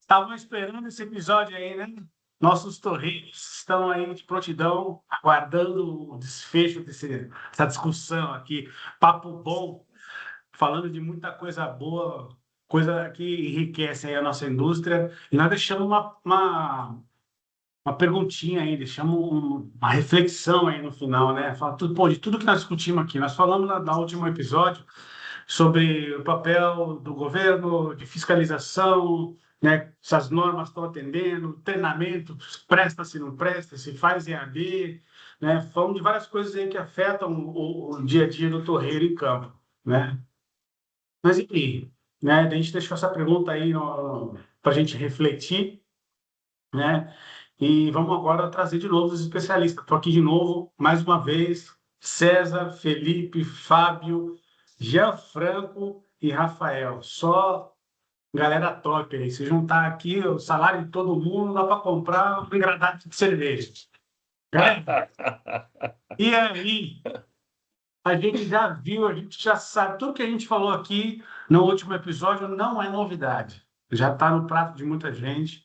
estavam esperando esse episódio aí, né? Nossos torreiros estão aí de prontidão, aguardando o desfecho dessa discussão aqui. Papo bom, falando de muita coisa boa, coisa que enriquece aí a nossa indústria. E nós deixamos uma perguntinha aí, deixamos uma reflexão aí no final, né? Fala tudo, pô, de tudo que nós discutimos aqui. Nós falamos no último episódio sobre o papel do governo, de fiscalização, né? Se as normas estão atendendo, treinamento, presta, se não presta, se faz EAD, né? Falamos de várias coisas aí que afetam o dia a dia do torreiro em campo, né? Mas enfim, né? A gente deixou essa pergunta aí para a gente refletir, né? E vamos agora trazer de novo os especialistas. Estou aqui de novo, mais uma vez, César, Felipe, Fábio, Gianfranco e Rafael. Só galera top aí. Se juntar aqui, o salário de todo mundo dá para comprar um engradado de cerveja. Galera, e aí? A gente já viu, a gente já sabe. Tudo que a gente falou aqui no último episódio não é novidade. Já está no prato de muita gente.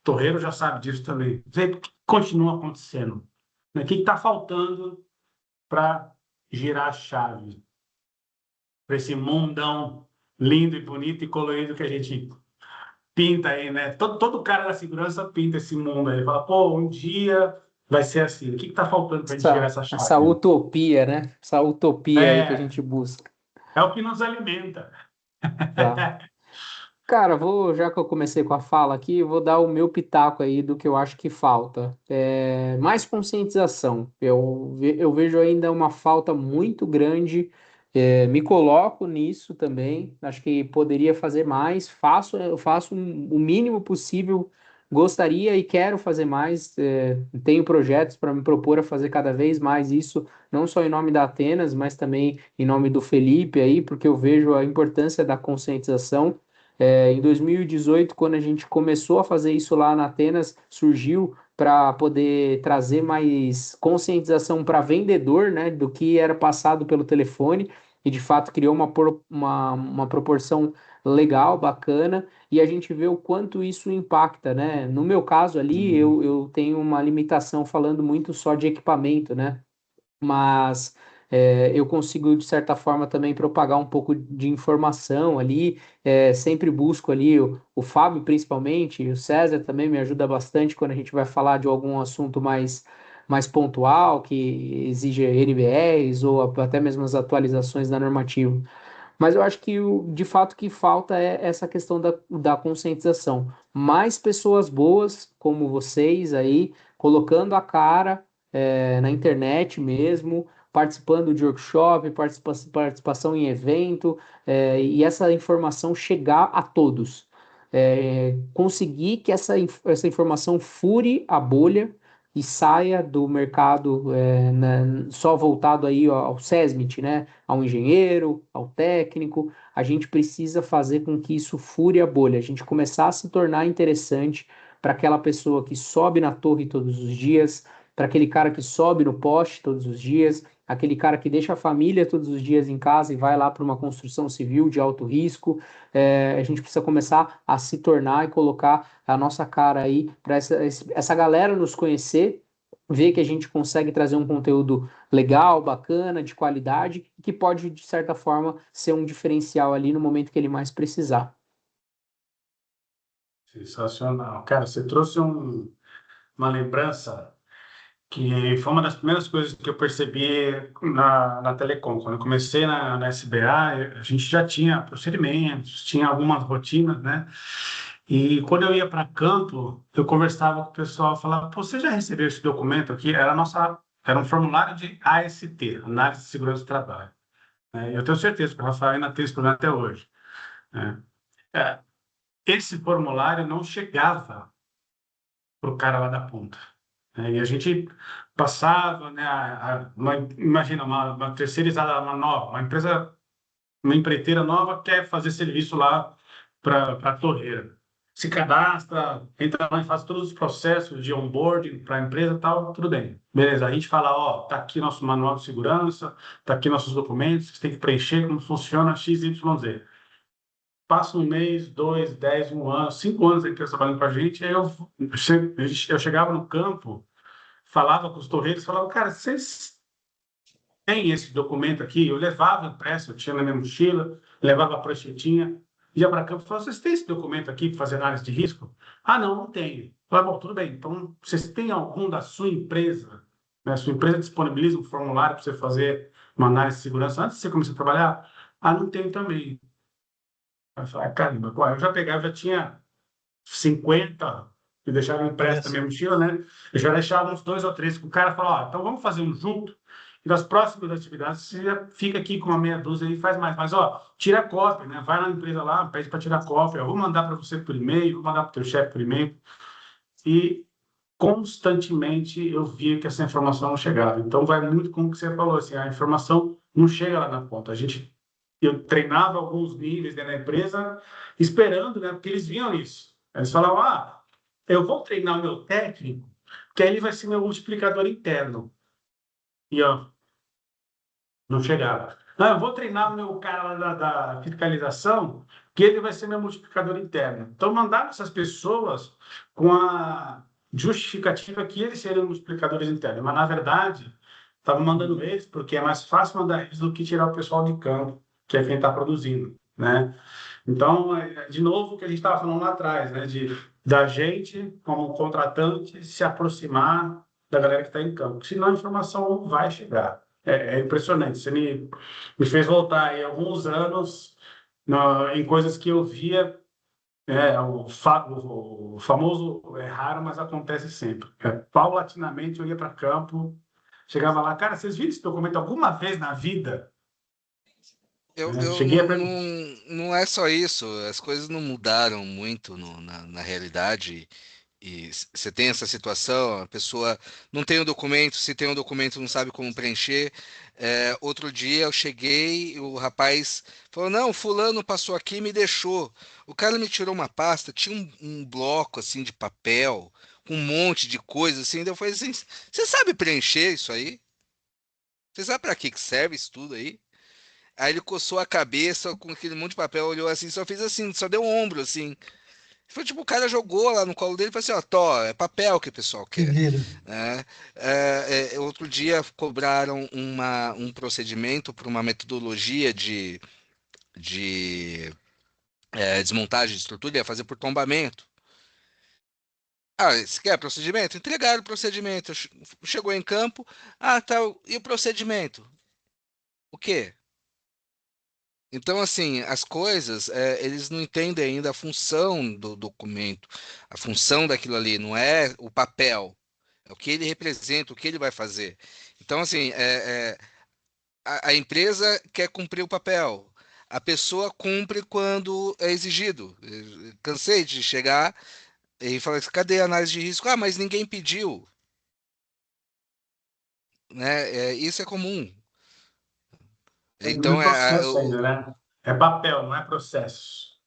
Torreiro já sabe disso também. O que continua acontecendo? O que está faltando para girar a chave? Para esse mundão lindo e bonito e colorido que a gente pinta aí, né? Todo cara da segurança pinta esse mundo aí. Fala, pô, um dia vai ser assim. O que está faltando para a gente girar essa Essa chave? utopia, né? Essa utopia aí que a É, gente busca. é o que nos alimenta. Tá. Cara, já que eu comecei com a fala aqui, eu vou dar o meu pitaco aí do que eu acho que falta. Mais conscientização. Eu vejo ainda uma falta muito grande. Me coloco nisso também. Acho que poderia fazer mais. Eu faço o mínimo possível. Gostaria e quero fazer mais. Tenho projetos para me propor a fazer cada vez mais isso, não só em nome da Atenas, mas também em nome do Felipe aí, porque eu vejo a importância da conscientização. Em 2018, quando a gente começou a fazer isso lá na Atenas, surgiu para poder trazer mais conscientização para vendedor, né, do que era passado pelo telefone, e de fato criou uma proporção legal, bacana, e a gente vê o quanto isso impacta, né? No meu caso ali, eu tenho uma limitação falando muito só de equipamento, né? Mas eu consigo, de certa forma, também propagar um pouco de informação ali. Sempre busco ali o Fábio, principalmente, e o César também me ajuda bastante quando a gente vai falar de algum assunto mais pontual, que exige NBRs ou até mesmo as atualizações da normativa. Mas eu acho que de fato que falta é essa questão da conscientização. Mais pessoas boas como vocês aí, colocando a cara na internet mesmo, participando de workshop, participação em evento, e essa informação chegar a todos. Conseguir que essa informação fure a bolha e saia do mercado só voltado aí ao SESMIT, né? Ao engenheiro, ao técnico. A gente precisa fazer com que isso fure a bolha, a gente começar a se tornar interessante para aquela pessoa que sobe na torre todos os dias, para aquele cara que sobe no poste todos os dias, aquele cara que deixa a família todos os dias em casa e vai lá para uma construção civil de alto risco. A gente precisa começar a se tornar e colocar a nossa cara aí para essa galera nos conhecer, ver que a gente consegue trazer um conteúdo legal, bacana, de qualidade, que pode, de certa forma, ser um diferencial ali no momento que ele mais precisar. Sensacional. Cara, você trouxe uma lembrança que foi uma das primeiras coisas que eu percebi na Telecom. Quando eu comecei na SBA, a gente já tinha procedimentos, tinha algumas rotinas, né? E quando eu ia para campo, eu conversava com o pessoal, falava, pô, você já recebeu esse documento aqui? Era um formulário de AST, Análise de Segurança do Trabalho, né? Eu tenho certeza que o Rafael ainda tem esse problema até hoje, né? É, esse formulário não chegava para o cara lá da ponta, né? E a gente passava, né, imagina, uma terceirizada, uma nova, uma empresa, uma empreiteira nova quer fazer serviço lá para a torreira. Se cadastra, entra lá e faz todos os processos de onboarding para a empresa e tal, tudo bem. Beleza, a gente fala, ó, tá aqui nosso manual de segurança, tá aqui nossos documentos, você tem que preencher como funciona XYZ. passa um mês, dois, 10, um ano, 5 anos a empresa trabalhando com a gente, aí eu chegava no campo, falava com os torreiros, falava, cara, vocês têm esse documento aqui? Eu levava impresso, eu tinha na minha mochila, levava a pranchetinha, ia para campo e falava, vocês têm esse documento aqui para fazer análise de risco? Ah, não, não tenho. Eu falava, bom, tudo bem, então vocês têm algum da sua empresa? Né? A sua empresa disponibiliza um formulário para você fazer uma análise de segurança antes de você começar a trabalhar? Ah, não tenho também. Aí eu falei, ah, caramba, pô, eu já pegava, já tinha 50 que deixaram impresso na minha mochila, né? Eu já deixava uns dois ou três. O cara falou, ó, então vamos fazer um junto. E nas próximas atividades, você já fica aqui com uma meia dúzia e faz mais. Mas, ó, tira a cópia, né? Vai na empresa lá, pede para tirar cópia. Eu vou mandar para você por e-mail, vou mandar para o teu chefe por e-mail. E constantemente eu via que essa informação não chegava. Então, vai muito com o que você falou, assim, a informação não chega lá na ponta. Eu treinava alguns níveis dentro da empresa, esperando, né? Porque eles viam isso. Eles falavam, ah, eu vou treinar o meu técnico, que aí ele vai ser meu multiplicador interno. E, ó, não chegava. Não, eu vou treinar o meu cara lá da fiscalização, que ele vai ser meu multiplicador interno. Então, mandaram essas pessoas com a justificativa que eles seriam multiplicadores internos. Mas, na verdade, estavam mandando eles porque é mais fácil mandar eles do que tirar o pessoal de campo, que é quem está produzindo, né? Então, de novo, o que a gente estava falando lá atrás, né? Da gente, como contratante, se aproximar da galera que está em campo. Senão a informação não vai chegar. É impressionante. Você me fez voltar aí alguns anos em coisas que eu via. O famoso é raro, mas acontece sempre. Paulatinamente eu ia para campo, chegava lá, cara, vocês viram esse documento alguma vez na vida? Eu Cheguei a não, perguntar. não é só isso, as coisas não mudaram muito na realidade. E você tem essa situação, a pessoa não tem o documento, se tem o documento não sabe como preencher. Outro dia eu cheguei, o rapaz falou, não, fulano passou aqui e me deixou. O cara me tirou uma pasta, tinha um bloco assim de papel, com um monte de coisa assim, daí eu falei assim, você sabe preencher isso aí? Você sabe para que serve isso tudo aí? Aí ele coçou a cabeça com aquele monte de papel, olhou assim, só fez assim, só deu um ombro assim. Foi tipo, o cara jogou lá no colo dele e falou assim, ó, Tó, é papel que o pessoal Se quer, vira. né? Outro dia cobraram um procedimento para uma metodologia de desmontagem de estrutura, ia fazer por tombamento. Ah, você quer procedimento? Entregaram o procedimento. Chegou em campo, ah, tá, e o procedimento? O quê? Então, assim, as coisas, eles não entendem ainda a função do documento, a função daquilo ali, não é o papel, é o que ele representa, o que ele vai fazer. Então, assim, a empresa quer cumprir o papel, a pessoa cumpre quando é exigido. Cansei de chegar e falar assim, cadê a análise de risco? Ah, mas ninguém pediu, né? Isso é comum. No Então, processo ainda, né? É papel, não é processo.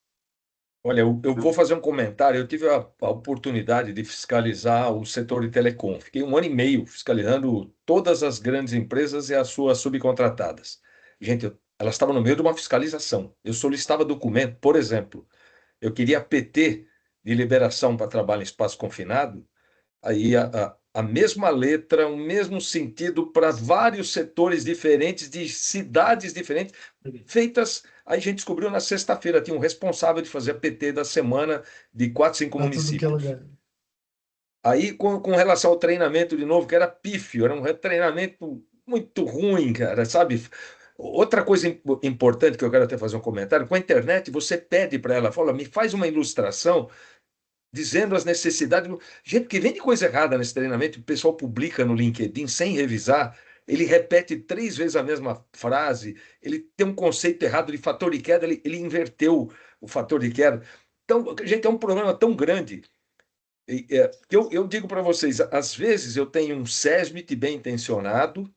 Olha, eu vou fazer um comentário. Eu tive a oportunidade de fiscalizar o setor de telecom. Fiquei um ano e meio fiscalizando todas as grandes empresas e as suas subcontratadas. Gente, elas estavam no meio de uma fiscalização. Eu solicitava documento, por exemplo, eu queria PT de liberação para trabalho em espaço confinado. Aí a mesma letra, o mesmo sentido para vários setores diferentes, de cidades diferentes, feitas. Aí a gente descobriu na sexta-feira, tinha um responsável de fazer a PT da semana de 4, 5 Pra tudo que é municípios. lugar. Aí, com relação ao treinamento, de novo, que era pífio, era um treinamento muito ruim, cara, sabe? Outra coisa importante que eu quero até fazer um comentário, com a internet, você pede para ela, fala, me faz uma ilustração dizendo as necessidades. Gente, que vem de coisa errada nesse treinamento, o pessoal publica no LinkedIn sem revisar, ele repete 3 vezes a mesma frase, ele tem um conceito errado de fator de queda, ele inverteu o fator de queda. Então, gente, é um problema tão grande. Que eu digo para vocês, às vezes eu tenho um SESMIT bem intencionado,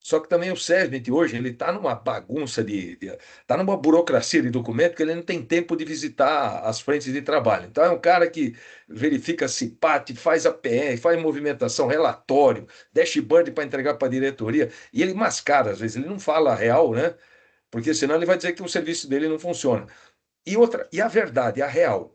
só que também o SESMIT hoje ele está numa bagunça está numa burocracia de documento que ele não tem tempo de visitar as frentes de trabalho. Então é um cara que verifica CIPAT, faz APR, faz movimentação, relatório, dashboard para entregar para a diretoria, e ele mascara às vezes, ele não fala a real, né? Porque senão ele vai dizer que o serviço dele não funciona. E a verdade, a real.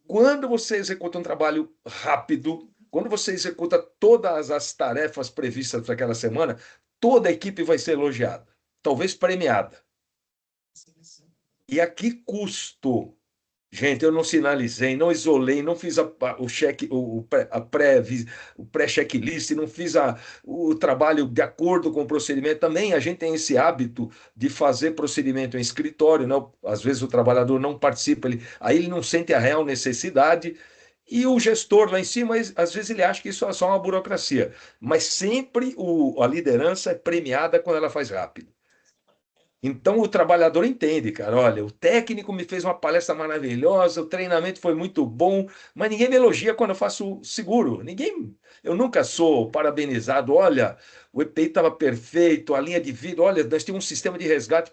Quando você executa um trabalho rápido, quando você executa todas as tarefas previstas para aquela semana, toda a equipe vai ser elogiada, talvez premiada. E a que custo? Gente, eu não sinalizei, não isolei, não fiz o cheque, o pré-checklist, não fiz o trabalho de acordo com o procedimento. Também a gente tem esse hábito de fazer procedimento em escritório, né? Às vezes o trabalhador não participa, aí ele não sente a real necessidade. E o gestor lá em cima, às vezes ele acha que isso é só uma burocracia. Mas sempre a liderança é premiada quando ela faz rápido. Então o trabalhador entende, cara. Olha, o técnico me fez uma palestra maravilhosa, o treinamento foi muito bom, mas ninguém me elogia quando eu faço seguro. Eu nunca sou parabenizado. Olha, o EPI estava perfeito, a linha de vida, olha, nós temos um sistema de resgate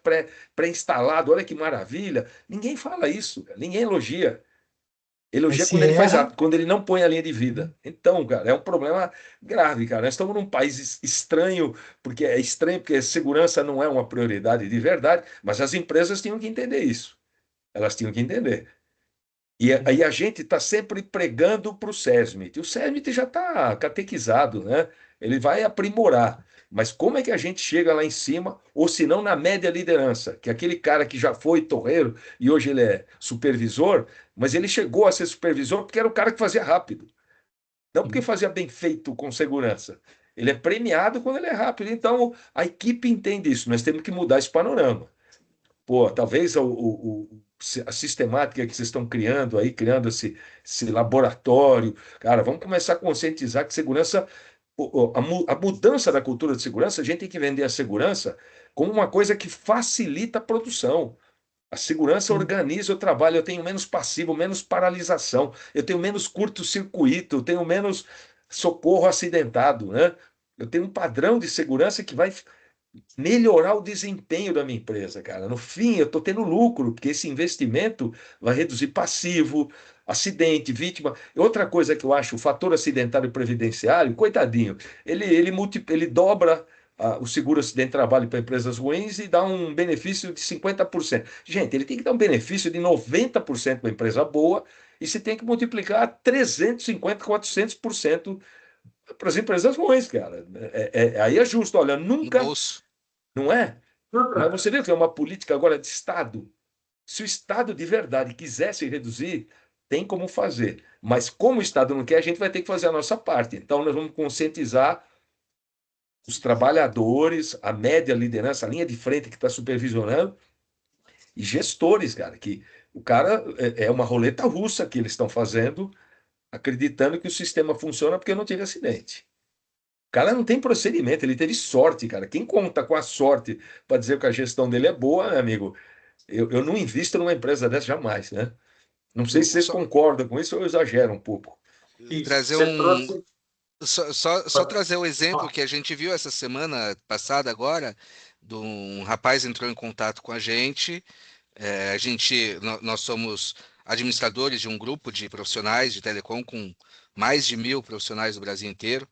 pré-instalado, olha que maravilha. Ninguém fala isso, cara. Ninguém elogia. Aí Elogia se quando ele faz erra, rápido, quando ele não põe a linha de vida. Então, cara, é um problema grave, cara. Nós estamos num país estranho, porque segurança não é uma prioridade de verdade, mas as empresas tinham que entender isso. Elas tinham que entender. E aí a gente está sempre pregando para o SESMIT. O SESMIT já está catequizado, né? Ele vai aprimorar. Mas como é que a gente chega lá em cima, ou se não na média liderança, que é aquele cara que já foi torreiro e hoje ele é supervisor, mas ele chegou a ser supervisor porque era o cara que fazia rápido, não porque fazia bem feito com segurança. Ele é premiado quando ele é rápido. Então a equipe entende isso. Nós temos que mudar esse panorama. Pô, talvez a sistemática que vocês estão criando aí, criando esse laboratório, cara, vamos começar a conscientizar que segurança, a mudança da cultura de segurança, a gente tem que vender a segurança como uma coisa que facilita a produção. A segurança organiza o trabalho, eu tenho menos passivo, menos paralisação, eu tenho menos curto-circuito, eu tenho menos socorro acidentado, né? Eu tenho um padrão de segurança que vai melhorar o desempenho da minha empresa, cara. No fim, eu estou tendo lucro, porque esse investimento vai reduzir passivo, acidente, vítima. E outra coisa que eu acho, o fator acidentário previdenciário, coitadinho, ele dobra o seguro acidente de trabalho para empresas ruins e dá um benefício de 50%. Gente, ele tem que dar um benefício de 90% para a empresa boa e você tem que multiplicar 350, 400% para as empresas ruins, cara. Aí é justo. Olha, No nunca, bolso. não é? Mas outra, você vê que é uma política agora de Estado. Se o Estado de verdade quisesse reduzir, tem como fazer. Mas como o Estado não quer, a gente vai ter que fazer a nossa parte. Então, nós vamos conscientizar os trabalhadores, a média liderança, a linha de frente que está supervisionando, e gestores, cara, que o cara é uma roleta russa que eles estão fazendo, acreditando que o sistema funciona porque não teve acidente. O cara não tem procedimento, ele teve sorte, cara. Quem conta com a sorte para dizer que a gestão dele é boa, né, amigo? Eu não invisto numa empresa dessa jamais, né? Não sei se vocês Só concordam com isso ou eu exagero um pouco. isso. trazer Você um. trouxe. Só trazer o exemplo Ó, que a gente viu essa semana passada agora, de um rapaz entrou em contato com a gente. Nós somos administradores de um grupo de profissionais de telecom com mais de 1.000 profissionais do Brasil inteiro.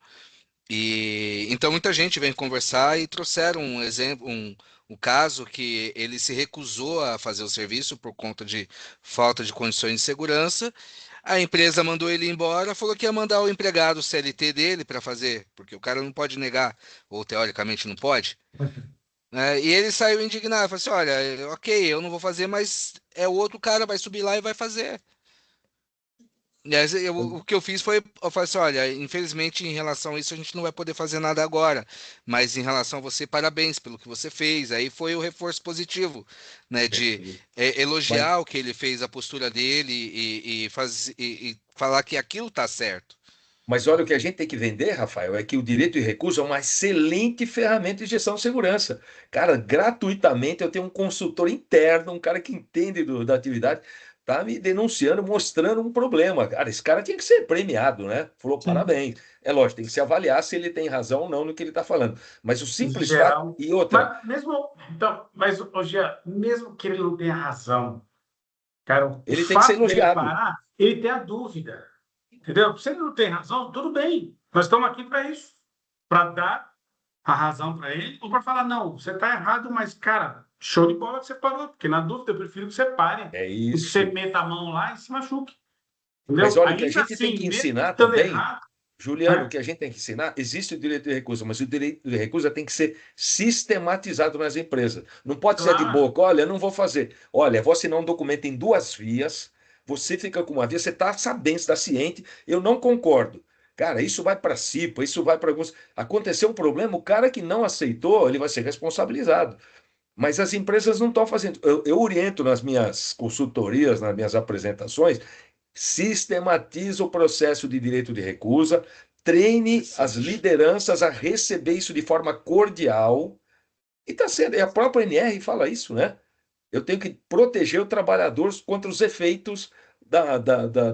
E então muita gente vem conversar e trouxeram um exemplo, um caso que ele se recusou a fazer o serviço por conta de falta de condições de segurança. A empresa mandou ele embora, falou que ia mandar o empregado CLT dele para fazer, porque o cara não pode negar, ou teoricamente não pode, né? E ele saiu indignado, falou assim: olha, ok, eu não vou fazer, mas é o outro cara vai subir lá e vai fazer. E aí o que eu fiz foi, eu falei assim, olha, infelizmente em relação a isso a gente não vai poder fazer nada agora, mas em relação a você, parabéns pelo que você fez. Aí foi o reforço positivo, né, de Perfeito. Mas, elogiar o que ele fez, a postura dele e falar que aquilo tá certo. mas olha, o que a gente tem que vender, Rafael, é que o direito de recuso é uma excelente ferramenta de gestão de segurança. Cara, gratuitamente eu tenho um consultor interno, um cara que entende da atividade, tá me denunciando, mostrando um problema. Cara, esse cara tinha que ser premiado, né? Falou, sim, parabéns. É lógico, tem que se avaliar se ele tem razão ou não no que ele está falando. Mas o em simples fato. geral. E outra, Mas mesmo, então, mas hoje, mesmo que ele não tenha razão, cara, o ele tem que ser fato dele elogiado. parar, ele tem a dúvida, entendeu? Se ele não tem razão, tudo bem. Nós estamos aqui para isso, para dar a razão para ele ou para falar, não, você está errado, mas, cara, show de bola que você parou, porque na dúvida eu prefiro que você pare, É que você isso. meta a mão lá e se machuque. Mas Entendeu? olha, o que a Ainda gente tem assim, que mesmo ensinar estando também, errado, Juliano, o né? que a gente tem que ensinar, existe o direito de recusa, mas o direito de recusa tem que ser sistematizado nas empresas. Não pode ser de Claro. boca, olha, não vou fazer. Olha, vou assinar um documento em duas vias, você fica com uma via, você está sabendo, está ciente, eu não concordo. Cara, isso vai para a CIPA, isso vai para alguns. Aconteceu um problema, o cara que não aceitou, ele vai ser responsabilizado. Mas as empresas não estão fazendo. Eu oriento nas minhas consultorias, nas minhas apresentações, sistematize o processo de direito de recusa, treine as Interessante. lideranças a receber isso de forma cordial. E está sendo, e a própria NR fala isso, né? Eu tenho que proteger o trabalhador contra os efeitos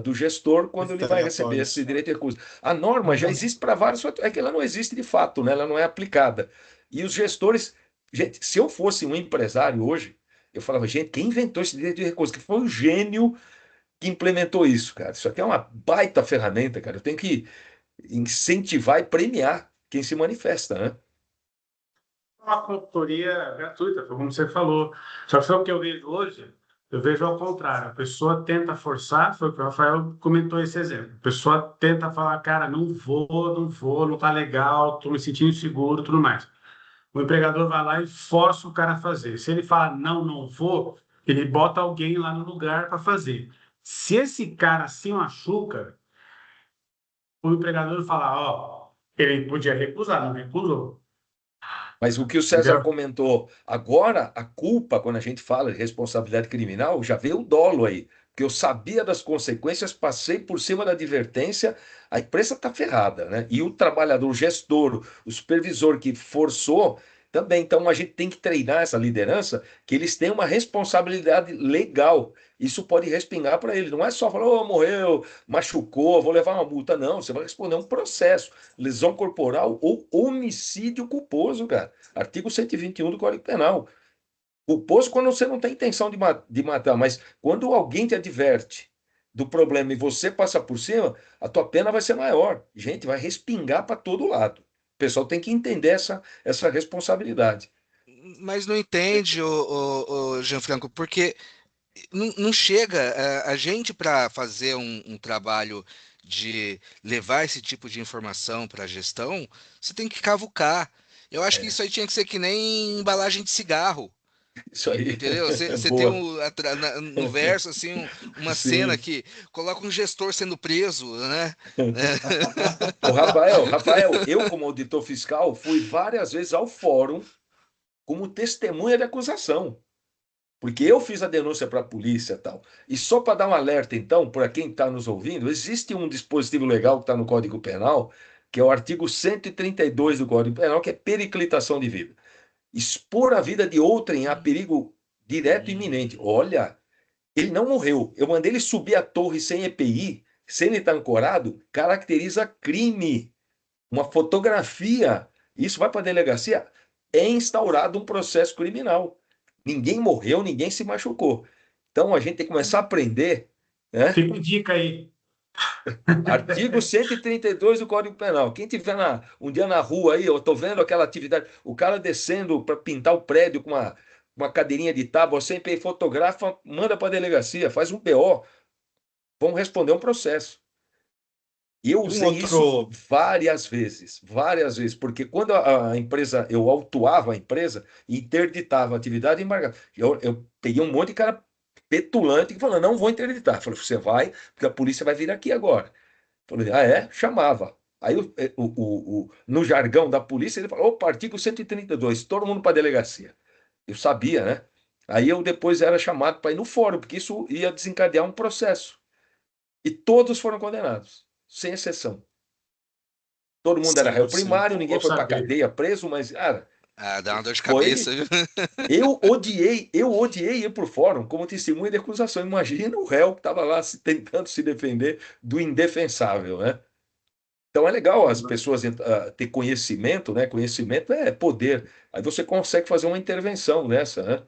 do gestor quando ele vai receber esse Retaliatórios. direito de recusa. A norma já Uhum. existe para vários, é que ela não existe de fato, né? Ela não é aplicada. E os gestores, gente, se eu fosse um empresário hoje, eu falava, gente, quem inventou esse direito de recusa? Que foi o gênio que implementou isso, cara. Isso aqui é uma baita ferramenta, cara. Eu tenho que incentivar e premiar quem se manifesta, né? Uma consultoria gratuita, foi como você falou. Só que sabe o que eu vejo hoje? Eu vejo ao contrário. A pessoa tenta forçar, foi o que o Rafael comentou esse exemplo. A pessoa tenta falar, cara, não vou, não tá legal, estou me sentindo inseguro, tudo mais. O empregador vai lá e força o cara a fazer. Se ele fala, não, não vou, ele bota alguém lá no lugar para fazer. Se esse cara se machuca, o empregador fala, ó, ele podia recusar, não recusou. Mas o que o César Entendeu? comentou, agora a culpa, quando a gente fala de responsabilidade criminal, já veio o dolo aí. Porque eu sabia das consequências, passei por cima da advertência, a empresa está ferrada, né? E o trabalhador, o gestor, o supervisor que forçou, também. Então a gente tem que treinar essa liderança, que eles têm uma responsabilidade legal. Isso pode respingar para ele. Não é só falar, oh, morreu, machucou, vou levar uma multa. Não, você vai responder um processo, lesão corporal ou homicídio culposo, cara. Artigo 121 do Código Penal. Culposo quando você não tem intenção de matar, mas quando alguém te adverte do problema e você passa por cima, a tua pena vai ser maior. Gente, vai respingar para todo lado. O pessoal tem que entender essa responsabilidade. Mas não entende, o Gianfranco, porque não chega a gente para fazer um trabalho de levar esse tipo de informação para a gestão, você tem que cavucar. Eu acho que É, isso aí tinha que ser que nem embalagem de cigarro. isso aí Entendeu? é Você tem boa. no verso assim uma cena Sim. que coloca um gestor sendo preso, né? O Rafael, eu como auditor fiscal fui várias vezes ao fórum como testemunha de acusação. Porque eu fiz a denúncia para a polícia e tal. E só para dar um alerta, então, para quem está nos ouvindo, existe um dispositivo legal que está no Código Penal, que é o artigo 132 do Código Penal, que é periclitação de vida. Expor a vida de outrem a perigo direto e iminente. Olha, ele não morreu. Eu mandei ele subir a torre sem EPI, sem ele estar ancorado, caracteriza crime. Uma fotografia. Isso vai para a delegacia, é instaurado um processo criminal. Ninguém morreu, ninguém se machucou. Então a gente tem que começar a aprender, né? Fica a dica aí. Artigo 132 do Código Penal. Quem tiver um dia na rua aí, eu estou vendo aquela atividade, o cara descendo para pintar o prédio com uma cadeirinha de tábua, sempre fotografa, manda para a delegacia, faz um PO, vamos responder um processo. E eu Um usei isso outro. várias vezes, porque quando a empresa, eu autuava a empresa e interditava a atividade embargada. Eu peguei um monte de cara petulante que falou, não vou interditar. Eu falei, você vai, porque a polícia vai vir aqui agora. Eu falei, ah, é? Chamava. Aí, no jargão da polícia, ele falou, opa, artigo 132, todo mundo para a delegacia. Eu sabia, né? Aí eu depois era chamado para ir no fórum, porque isso ia desencadear um processo. E todos foram condenados, sem exceção. Todo mundo era Sim, réu sim. primário, ninguém Vou foi para saber. cadeia preso, mas, cara, Ah, dá uma dor de cabeça, foi. viu? Eu odiei ir para o fórum como testemunha de acusação. Imagina o réu que estava lá tentando se defender do indefensável, né? Então é legal as pessoas ter conhecimento, né? Conhecimento é poder. Aí você consegue fazer uma intervenção nessa, né?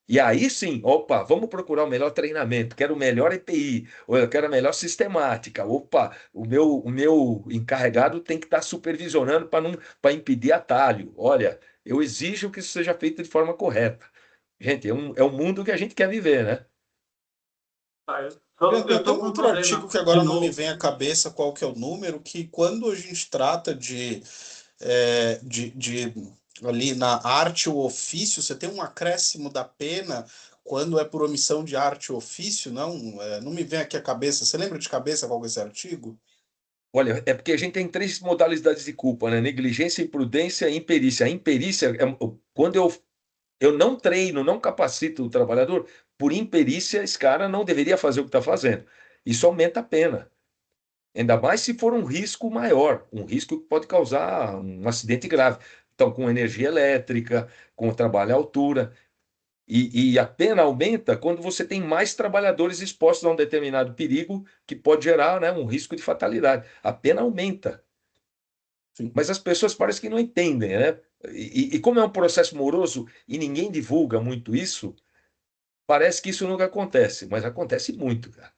E aí sim, opa, vamos procurar o melhor treinamento, quero o melhor EPI, ou eu quero a melhor sistemática. Opa, o meu encarregado tem que estar supervisionando para não para impedir atalho. Olha, eu exijo que isso seja feito de forma correta. Gente, é um mundo que a gente quer viver, né? Eu Tem tô um com um outro artigo problema que de agora não me novo. vem à cabeça qual que é o número, que quando a gente trata de ali na arte ou ofício, você tem um acréscimo da pena quando é por omissão de arte ou ofício, não? Não me vem aqui à cabeça. Você lembra de cabeça qual que é esse artigo? Olha, é porque a gente tem três modalidades de culpa, né? Negligência, imprudência e imperícia. A imperícia é quando eu não treino, não capacito o trabalhador, por imperícia, esse cara não deveria fazer o que está fazendo. Isso aumenta a pena. Ainda mais se for um risco maior, um risco que pode causar um acidente grave. Então, com energia elétrica, com trabalho à altura. E a pena aumenta quando você tem mais trabalhadores expostos a um determinado perigo que pode gerar, né, um risco de fatalidade. A pena aumenta. Sim. Mas as pessoas parecem que não entendem, né? E como é um processo moroso e ninguém divulga muito isso, parece que isso nunca acontece, mas acontece muito, cara.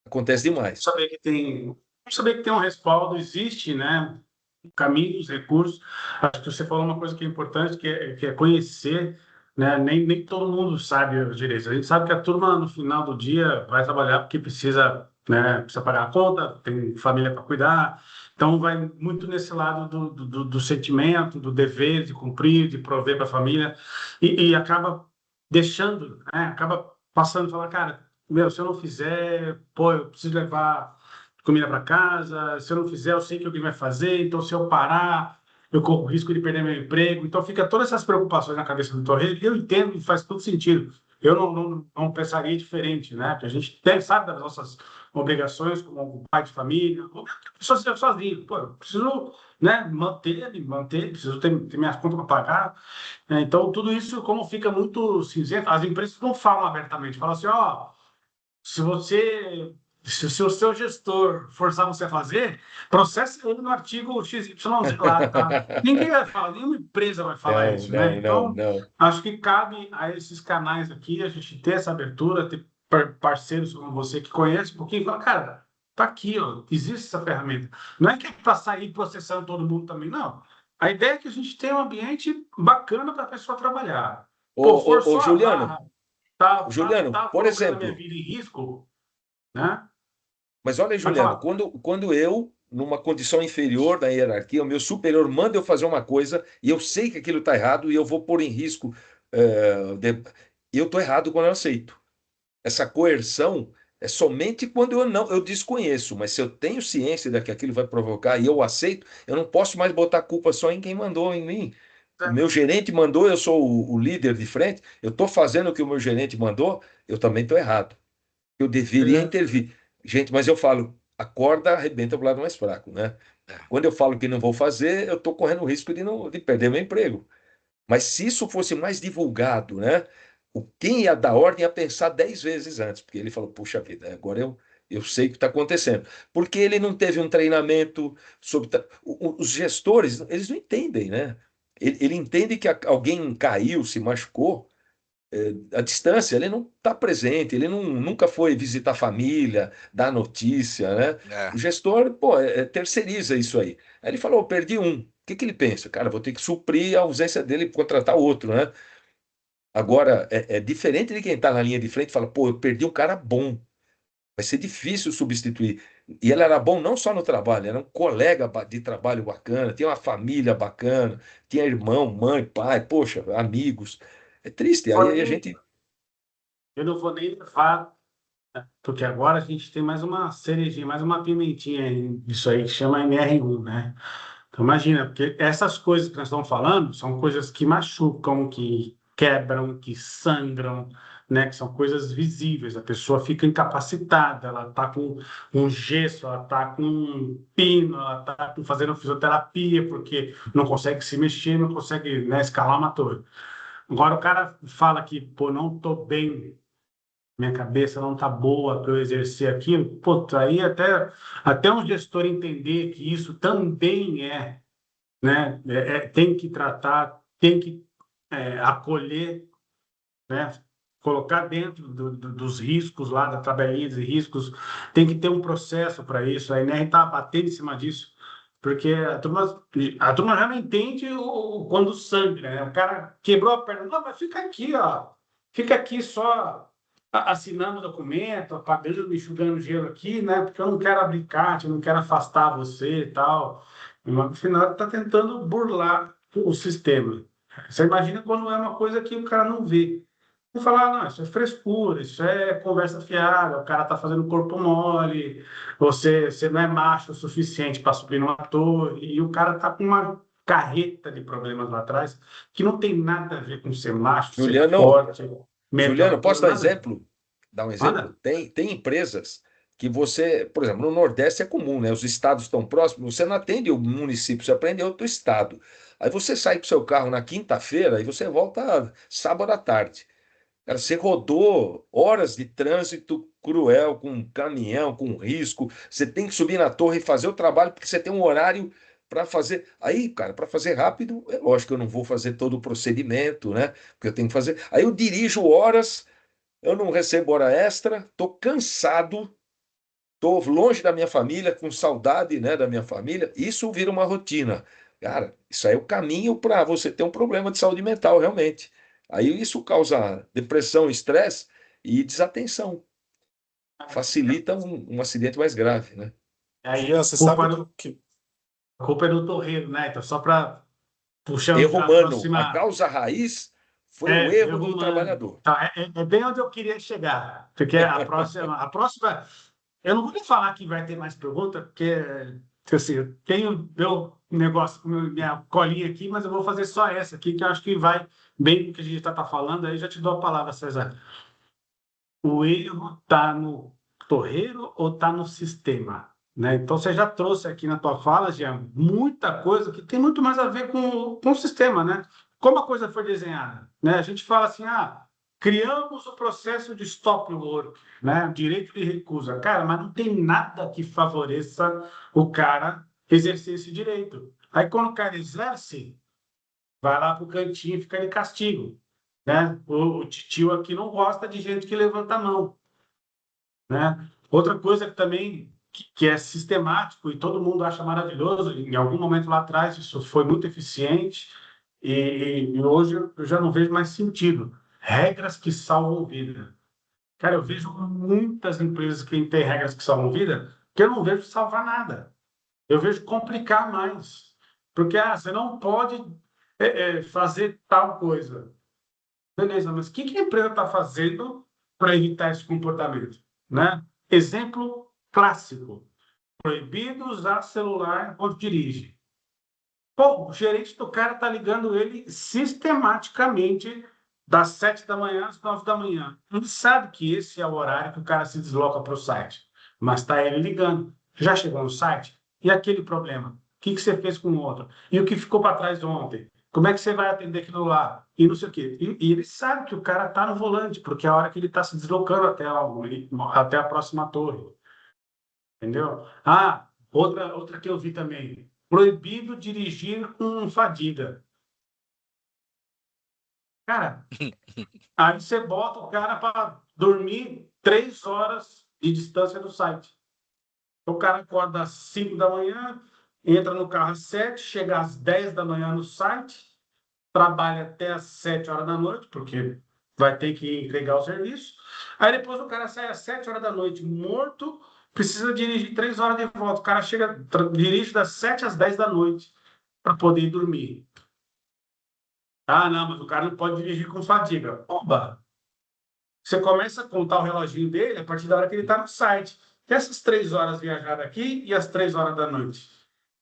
Acontece demais. Saber que tem um respaldo, existe, né? Caminhos, recursos. Acho que você falou uma coisa que é importante, que é conhecer, né? Nem todo mundo sabe os direitos. A gente sabe que a turma, no final do dia, vai trabalhar porque precisa, né? Precisa pagar a conta, tem família para cuidar. Então, vai muito nesse lado do sentimento, do dever, de cumprir, de prover para a família, e acaba deixando, né? Acaba passando e falar, cara, meu, se eu não fizer, pô, eu preciso levar comida para casa. Se eu não fizer, eu sei que alguém vai fazer. Então, se eu parar, eu corro o risco de perder meu emprego. Então, fica todas essas preocupações na cabeça do torreiro. E eu entendo e faz todo sentido. Eu não pensaria diferente, né? Porque a gente sabe das nossas obrigações como pai de família, como pessoa sozinho. Pô, eu preciso, né, manter, preciso ter minhas contas para pagar. Né? Então, tudo isso, como fica muito cinzento, as empresas não falam abertamente. Falam assim, ó, se você, se o seu gestor forçar você a fazer, processe ele no artigo XYZ lá, tá? Ninguém vai falar, nenhuma empresa vai falar Não, isso, né? não, não, Então, não. acho que cabe a esses canais aqui a gente ter essa abertura, ter parceiros como você que conhece um pouquinho e fala, cara, tá aqui, ó, existe essa ferramenta. Não é que é para sair processando todo mundo também, não. A ideia é que a gente tenha um ambiente bacana para a pessoa trabalhar. Pô, Ô, forçou a Juliano, barra, tá Por colocando a minha exemplo, vida em risco, né? mas olha, Pode Juliano, falar. quando eu, numa condição inferior da hierarquia, o meu superior manda eu fazer uma coisa e eu sei que aquilo está errado e eu vou pôr em risco, eu estou errado quando eu aceito. Essa coerção é somente quando eu desconheço, mas se eu tenho ciência de que aquilo vai provocar e eu aceito, eu não posso mais botar a culpa só em quem mandou em mim. O meu gerente mandou, eu sou o líder de frente, eu estou fazendo o que o meu gerente mandou, eu também estou errado. Eu deveria É, intervir. Gente, mas eu falo, a corda arrebenta pro lado mais fraco, né? É. Quando eu falo que não vou fazer, eu estou correndo o risco de perder meu emprego. Mas se isso fosse mais divulgado, né? Quem ia dar ordem ia pensar 10 vezes antes, porque ele falou, puxa vida, agora eu sei o que está acontecendo. Porque ele não teve um treinamento sobre. Os gestores, eles não entendem, né? Ele entende que alguém caiu, se machucou, à distância, ele não está presente, ele nunca foi visitar a família, dar notícia, né? É. O gestor, pô, terceiriza isso aí. Aí ele falou, perdi um. O que que ele pensa? Cara, vou ter que suprir a ausência dele e contratar outro, né? Agora, é diferente de quem está na linha de frente e fala, pô, eu perdi um cara bom. Vai ser difícil substituir. E ele era bom não só no trabalho, era um colega de trabalho bacana, tinha uma família bacana, tinha irmão, mãe, pai, poxa, amigos. É triste. Aí a porém, gente. eu não vou nem levar, porque agora a gente tem mais uma cerejinha, mais uma pimentinha isso aí que chama MR1, né? Então, imagina, porque essas coisas que nós estamos falando são coisas que machucam, que quebram, que sangram, né? Que são coisas visíveis. A pessoa fica incapacitada, ela está com um gesso, ela está com um pino, ela está fazendo fisioterapia porque não consegue se mexer, não consegue, né, escalar uma torre. Agora o cara fala que, pô, não estou bem, minha cabeça não está boa para eu exercer aquilo. Pô, aí até um gestor entender que isso também né? Tem que tratar, tem que acolher, né? Colocar dentro dos riscos lá, da tabelinha de riscos, tem que ter um processo para isso. A INR está batendo em cima disso. Porque a turma já não entende quando sangra, né? O cara quebrou a perna. Não, mas fica aqui, ó. Fica aqui só assinando o documento, apagando, enxugando gelo aqui, né? Porque eu não quero abrir CAT, eu não quero afastar você e tal. Mas, no final, está tentando burlar o sistema. Você imagina quando é uma coisa que o cara não vê. Vou falar, não, isso é frescura, isso é conversa fiada, o cara tá fazendo corpo mole, você não é macho o suficiente para subir numa torre, e o cara tá com uma carreta de problemas lá atrás que não tem nada a ver com ser macho, ser Juliano, forte, Juliano, medroso, posso dar um nada. exemplo? Dar um exemplo? Nada. Tem empresas que você, por exemplo, no Nordeste é comum, né? Os estados estão próximos, você não atende o município, você atende outro estado. Aí você sai com o seu carro na quinta-feira e você volta sábado à tarde. Cara, você rodou horas de trânsito cruel, com um caminhão, com risco. Você tem que subir na torre e fazer o trabalho, porque você tem um horário para fazer. Aí, cara, para fazer rápido, é lógico que eu não vou fazer todo o procedimento, né? Porque eu tenho que fazer. Aí eu dirijo horas, eu não recebo hora extra, estou cansado, estou longe da minha família, com saudade, né, da minha família. Isso vira uma rotina. Cara, isso aí é o caminho para você ter um problema de saúde mental, realmente. Aí isso causa depressão, estresse e desatenção. Facilita um acidente mais grave, né? Aí Jean, a você culpa, sabe que a culpa é do torreiro, né? Então, só para puxar Erro a humano. A próxima. causa raiz foi o erro Erro do humano. trabalhador. Tá, é bem onde eu queria chegar. Porque a próxima, eu não vou nem falar que vai ter mais pergunta, porque assim, eu tenho meu negócio, minha colinha aqui, mas eu vou fazer só essa aqui, que eu acho que vai bem com o que a gente está falando. Aí já te dou a palavra, César. O erro está no torreiro ou está no sistema? Né? Então, você já trouxe aqui na tua fala, Jean, muita coisa que tem muito mais a ver com o sistema, né? Como a coisa foi desenhada, né? A gente fala assim, criamos o processo de stop work, né? Direito de recusa. Cara, mas não tem nada que favoreça o cara exercer esse direito. Aí, quando o cara exerce, vai lá para o cantinho e fica de castigo, né? O titio aqui não gosta de gente que levanta a mão, né? Outra coisa que também que é sistemático e todo mundo acha maravilhoso, em algum momento lá atrás isso foi muito eficiente e hoje eu já não vejo mais sentido. Regras que salvam vida. Cara, eu vejo muitas empresas que têm regras que salvam vida que eu não vejo salvar nada. Eu vejo complicar mais. Porque você não pode fazer tal coisa. Beleza, mas o que a empresa está fazendo para evitar esse comportamento? Né? Exemplo clássico: proibido usar celular enquanto dirige. Pô, o gerente do cara está ligando ele sistematicamente das 7 da manhã às 9 da manhã. Ele sabe que esse é o horário que o cara se desloca para o site, mas está ele ligando. Já chegou no site? E aquele problema? O que você fez com o outro? E o que ficou para trás ontem? Como é que você vai atender aquilo lá? E não sei o quê. E ele sabe que o cara está no volante, porque é a hora que ele está se deslocando até a próxima torre. Entendeu? Outra que eu vi também. Proibido dirigir com fadiga. Cara, aí você bota o cara para dormir 3 horas de distância do site. O cara acorda às 5 da manhã, entra no carro às 7, chega às 10 da manhã no site, trabalha até às 7 horas da noite, porque vai ter que entregar o serviço. Aí depois o cara sai às 7 horas da noite morto, precisa dirigir 3 horas de volta. O cara chega, dirige das 7 às 10 da noite para poder ir dormir. Não, mas o cara não pode dirigir com fadiga. Oba! Você começa a contar o reloginho dele a partir da hora que ele está no site. Essas 3 horas viajadas aqui e as 3 horas da noite.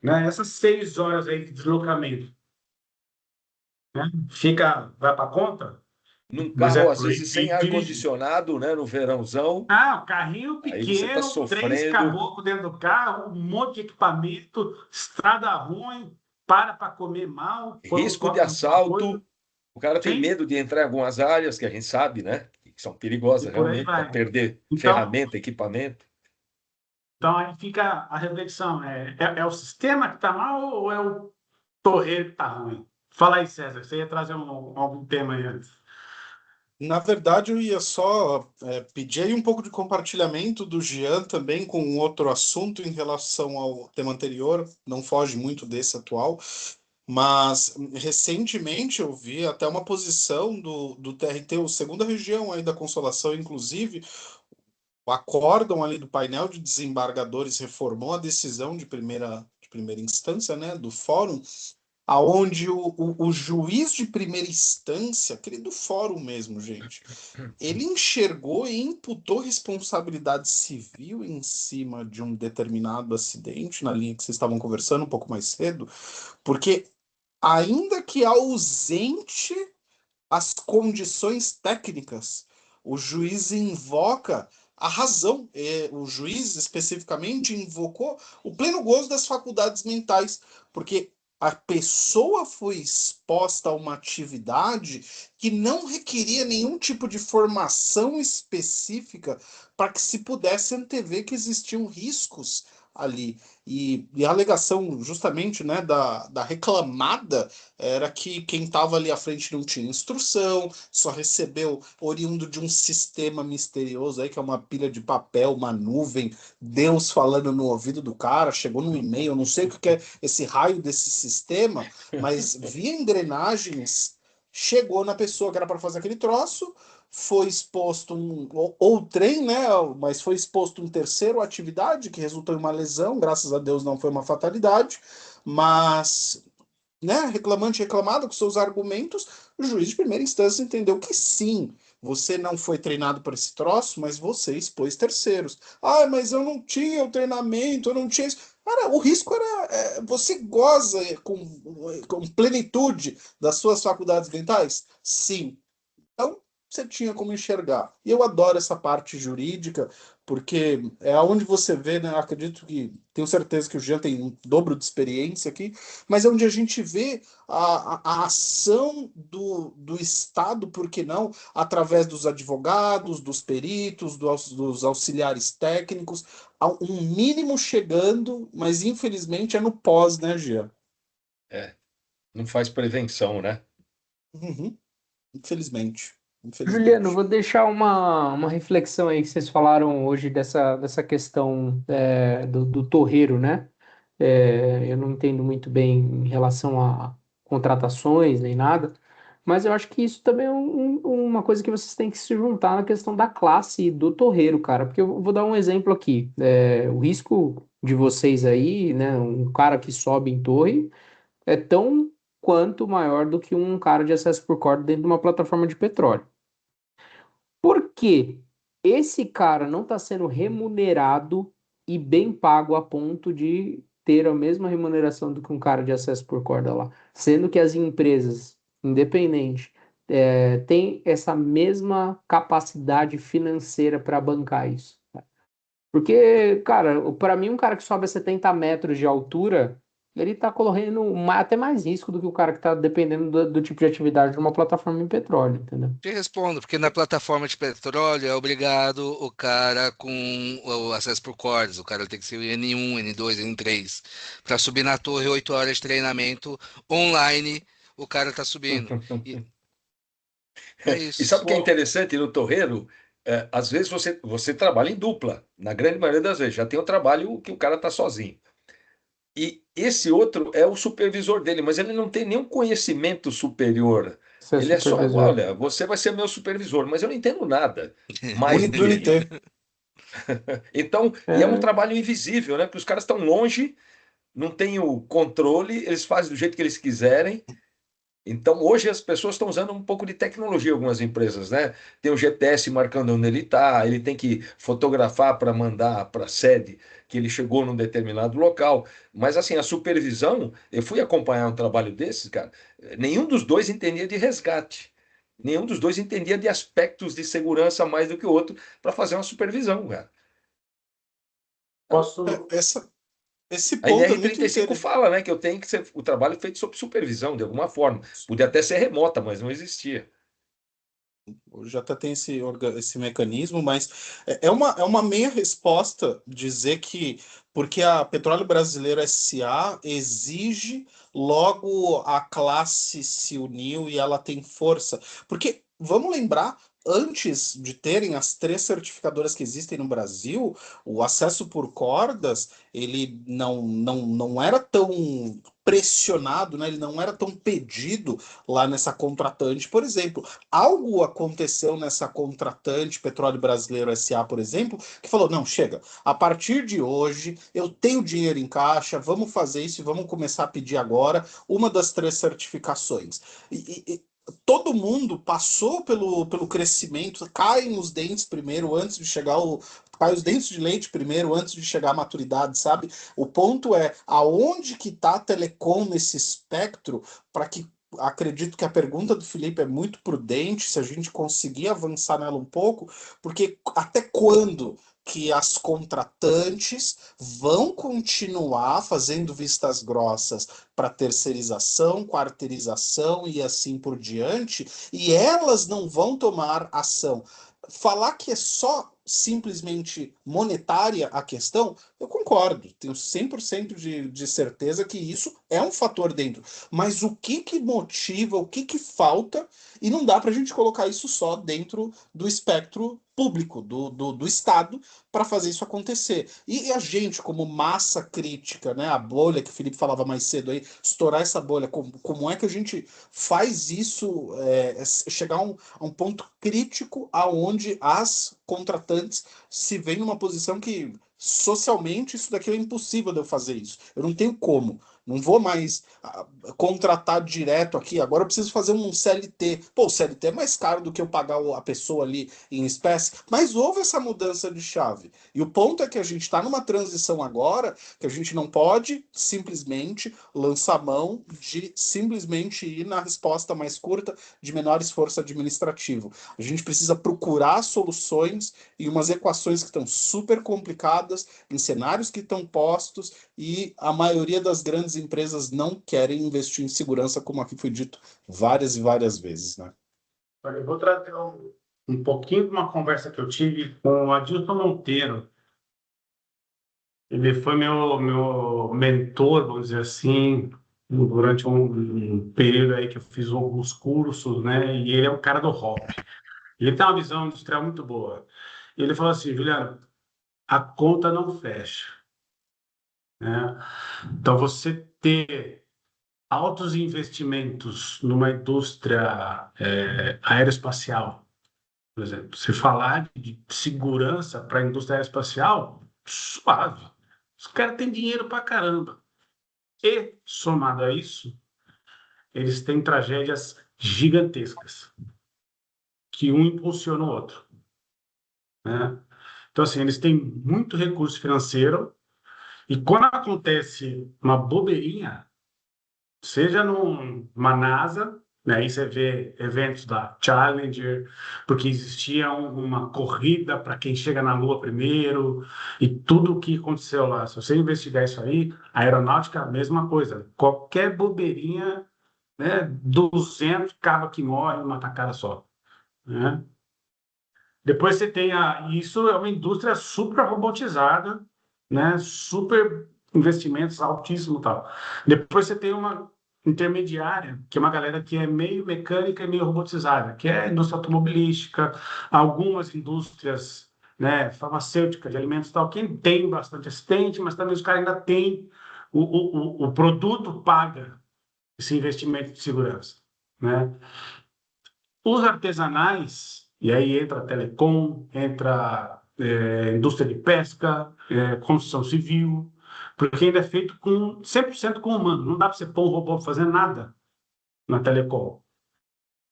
Né? Essas 6 horas aí de deslocamento. Né? Vai para conta? Num Mas é carro, às vezes, sem proibido dirigir. ar-condicionado, né? No verãozão, O carrinho aí você está pequeno, 3 sofrendo. caboclos dentro do carro, um monte de equipamento, estrada ruim, para comer mal, quando Risco de come alguma coisa. assalto. O cara tem Sim, medo de entrar em algumas áreas que a gente sabe, né? Que são e perigosas por aí realmente, para vai. perder Então, ferramenta, equipamento. Então, aí fica a reflexão: é o sistema que está mal ou é o torreiro que está ruim? Fala aí, César, você ia trazer algum tema aí antes. Na verdade, eu ia só pedir aí um pouco de compartilhamento do Jean também com um outro assunto em relação ao tema anterior, não foge muito desse atual, mas recentemente eu vi até uma posição do TRT, o segunda região aí da Consolação, inclusive, o acórdão ali do painel de desembargadores reformou a decisão de primeira instância, né, do fórum, aonde o juiz de primeira instância, aquele do fórum mesmo, gente, ele enxergou e imputou responsabilidade civil em cima de um determinado acidente, na linha que vocês estavam conversando um pouco mais cedo, porque ainda que ausente as condições técnicas, o juiz invoca a razão. O juiz especificamente invocou o pleno gozo das faculdades mentais, porque a pessoa foi exposta a uma atividade que não requeria nenhum tipo de formação específica para que se pudesse antever que existiam riscos ali. E a alegação justamente, né, da reclamada era que quem estava ali à frente não tinha instrução, só recebeu oriundo de um sistema misterioso aí, que é uma pilha de papel, uma nuvem, Deus falando no ouvido do cara, chegou no e-mail, eu não sei o que é esse raio desse sistema, mas via engrenagens, chegou na pessoa que era para fazer aquele troço, foi exposto ou trem, né? Mas foi exposto um terceiro atividade que resultou em uma lesão, graças a Deus não foi uma fatalidade, mas né, reclamante reclamado com seus argumentos, o juiz de primeira instância entendeu que sim, você não foi treinado para esse troço, mas você expôs terceiros. Ah, mas eu não tinha o treinamento, eu não tinha isso. Cara, o risco era. Você goza com plenitude das suas faculdades mentais? Sim. Então, você tinha como enxergar. E eu adoro essa parte jurídica, porque é onde você vê, né? Acredito que, tenho certeza que o Jean tem um dobro de experiência aqui, mas é onde a gente vê a ação do Estado, por que não, através dos advogados, dos peritos, dos auxiliares técnicos, a um mínimo chegando, mas infelizmente é no pós, né, Jean? É, não faz prevenção, né? Uhum. Infelizmente. Juliano, Infelizmente. vou deixar uma reflexão aí que vocês falaram hoje dessa questão do torreiro, né? Eu não entendo muito bem em relação a contratações nem nada, mas eu acho que isso também é uma coisa que vocês têm que se juntar na questão da classe do torreiro, cara. Porque eu vou dar um exemplo aqui. O risco de vocês aí, né? Um cara que sobe em torre é tão quanto maior do que um cara de acesso por corda dentro de uma plataforma de petróleo. Por que esse cara não está sendo remunerado e bem pago a ponto de ter a mesma remuneração do que um cara de acesso por corda lá? Sendo que as empresas independentes têm essa mesma capacidade financeira para bancar isso. Porque, cara, para mim, um cara que sobe a 70 metros de altura, ele tá correndo até mais risco do que o cara que tá dependendo do tipo de atividade de uma plataforma em petróleo, entendeu? Te respondo, porque na plataforma de petróleo é obrigado o cara com o acesso por cordas. O cara tem que ser o N1, N2, N3. Para subir na torre, 8 horas de treinamento online, o cara tá subindo. E é E sabe o isso. que é interessante no torreiro? Às vezes você trabalha em dupla, na grande maioria das vezes. Já tem o trabalho que o cara está sozinho. E esse outro é o supervisor dele, mas ele não tem nenhum conhecimento superior. Você é Ele é só, supervisor. olha, você vai ser meu supervisor, mas eu não entendo nada mais do Unity do que ele. NT. Então, e é um É, trabalho invisível, né? Porque os caras estão longe, não têm o controle, eles fazem do jeito que eles quiserem. Então, hoje as pessoas estão usando um pouco de tecnologia, algumas empresas, né? Tem o GPS marcando onde ele está, ele tem que fotografar para mandar para a sede que ele chegou num determinado local. Mas, assim, a supervisão, eu fui acompanhar um trabalho desses, cara, nenhum dos dois entendia de resgate. Nenhum dos dois entendia de aspectos de segurança mais do que o outro para fazer uma supervisão, cara. Então, Posso. Esse a ponto é muito NR35 interessante. fala, né, que eu tenho que ser o trabalho feito sob supervisão, de alguma forma. Podia até ser remota, mas não existia. Hoje até tem esse mecanismo, mas é uma meia resposta dizer que porque a Petróleo Brasileiro SA exige, logo a classe se uniu e ela tem força. Porque, vamos lembrar, antes de terem as 3 certificadoras que existem no Brasil, o acesso por cordas, ele não era tão pressionado, né? Ele não era tão pedido lá nessa contratante, por exemplo. Algo aconteceu nessa contratante Petróleo Brasileiro SA, por exemplo, que falou: não, chega, a partir de hoje eu tenho dinheiro em caixa, vamos fazer isso e vamos começar a pedir agora uma das 3 certificações. Todo mundo passou pelo crescimento, caem os dentes primeiro antes de chegar o. Cai os dentes de leite primeiro antes de chegar à maturidade, sabe? O ponto é aonde que está a telecom nesse espectro para que acredito que a pergunta do Felipe é muito prudente, se a gente conseguir avançar nela um pouco, porque até quando que as contratantes vão continuar fazendo vistas grossas para terceirização, quarteirização e assim por diante, e elas não vão tomar ação. Falar que é só simplesmente monetária a questão, eu concordo, tenho 100% de certeza que isso é um fator dentro. Mas o que motiva, o que falta, e não dá para a gente colocar isso só dentro do espectro público, do Estado, para fazer isso acontecer. E a gente, como massa crítica, né, a bolha que o Felipe falava mais cedo aí, estourar essa bolha, como é que a gente faz isso chegar a um ponto crítico aonde as contratantes se veem numa posição que socialmente isso daqui é impossível de eu fazer isso. Eu não tenho como. Não vou mais contratar direto aqui. Agora eu preciso fazer um CLT. Pô, o CLT é mais caro do que eu pagar a pessoa ali em espécie. Mas houve essa mudança de chave. E o ponto é que a gente está numa transição agora que a gente não pode simplesmente lançar mão de simplesmente ir na resposta mais curta de menor esforço administrativo. A gente precisa procurar soluções e umas equações que estão super complicadas, em cenários que estão postos, e a maioria das grandes empresas não querem investir em segurança, como aqui foi dito várias e várias vezes, né? Olha, eu vou trazer um pouquinho de uma conversa que eu tive com o Adilson Monteiro. Ele foi meu mentor, vamos dizer assim, durante um período aí que eu fiz alguns cursos, né? E ele é um cara do hop. Ele tem uma visão industrial muito boa. E ele falou assim: Juliano, a conta não fecha, né? Então, você ter altos investimentos numa indústria aeroespacial, por exemplo, se falar de segurança para a indústria aeroespacial, suave. Os caras têm dinheiro para caramba. E, somado a isso, eles têm tragédias gigantescas, que um impulsiona o outro, né? Então, assim, eles têm muito recurso financeiro, e quando acontece uma bobeirinha, seja numa NASA, né, aí você vê eventos da Challenger, porque existia uma corrida para quem chega na Lua primeiro, e tudo o que aconteceu lá. Se você investigar isso aí, a aeronáutica, a mesma coisa. Qualquer bobeirinha, né, 200 cabos que morrem numa tacada só, né? Depois você tem isso é uma indústria super robotizada, né? Super investimentos altíssimos e tal. Depois você tem uma intermediária, que é uma galera que é meio mecânica e meio robotizada, que é a indústria automobilística, algumas indústrias, né, farmacêuticas, de alimentos e tal, que tem bastante assistente, mas também os caras ainda têm o produto paga esse investimento de segurança, né? Os artesanais, e aí entra telecom, entra indústria de pesca, construção civil, porque ainda é feito com 100% com humano. Não dá para você pôr um robô para fazer nada na telecom,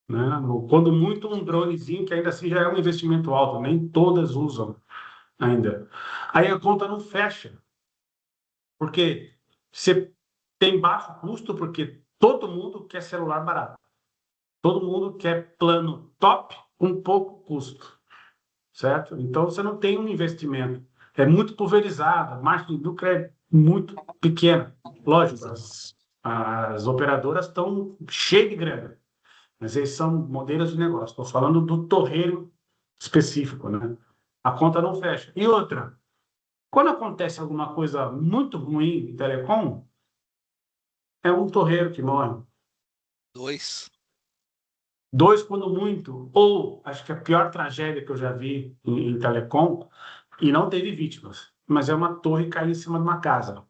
né? Quando muito um dronezinho, que ainda assim já é um investimento alto, nem todas usam ainda. Aí a conta não fecha, porque você tem baixo custo, porque todo mundo quer celular barato. Todo mundo quer plano top com pouco custo, certo? Então, você não tem um investimento. É muito pulverizado, a margem de lucro é muito pequena. Lógico, as operadoras estão cheias de grana, mas eles são modelos de negócio. Estou falando do torreiro específico, né? A conta não fecha. E outra, quando acontece alguma coisa muito ruim em telecom, é um torreiro que morre. Dois. Dois, quando muito, ou acho que a pior tragédia que eu já vi em telecom, e não teve vítimas, mas é uma torre cair em cima de uma casa,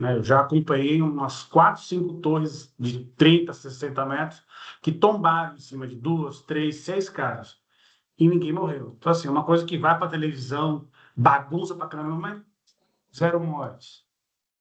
né? Eu já acompanhei umas 4, 5 torres de 30, 60 metros que tombaram em cima de 2, 3, 6 casas e ninguém morreu. Então, assim, é uma coisa que vai para televisão, bagunça para caramba, mas zero mortes.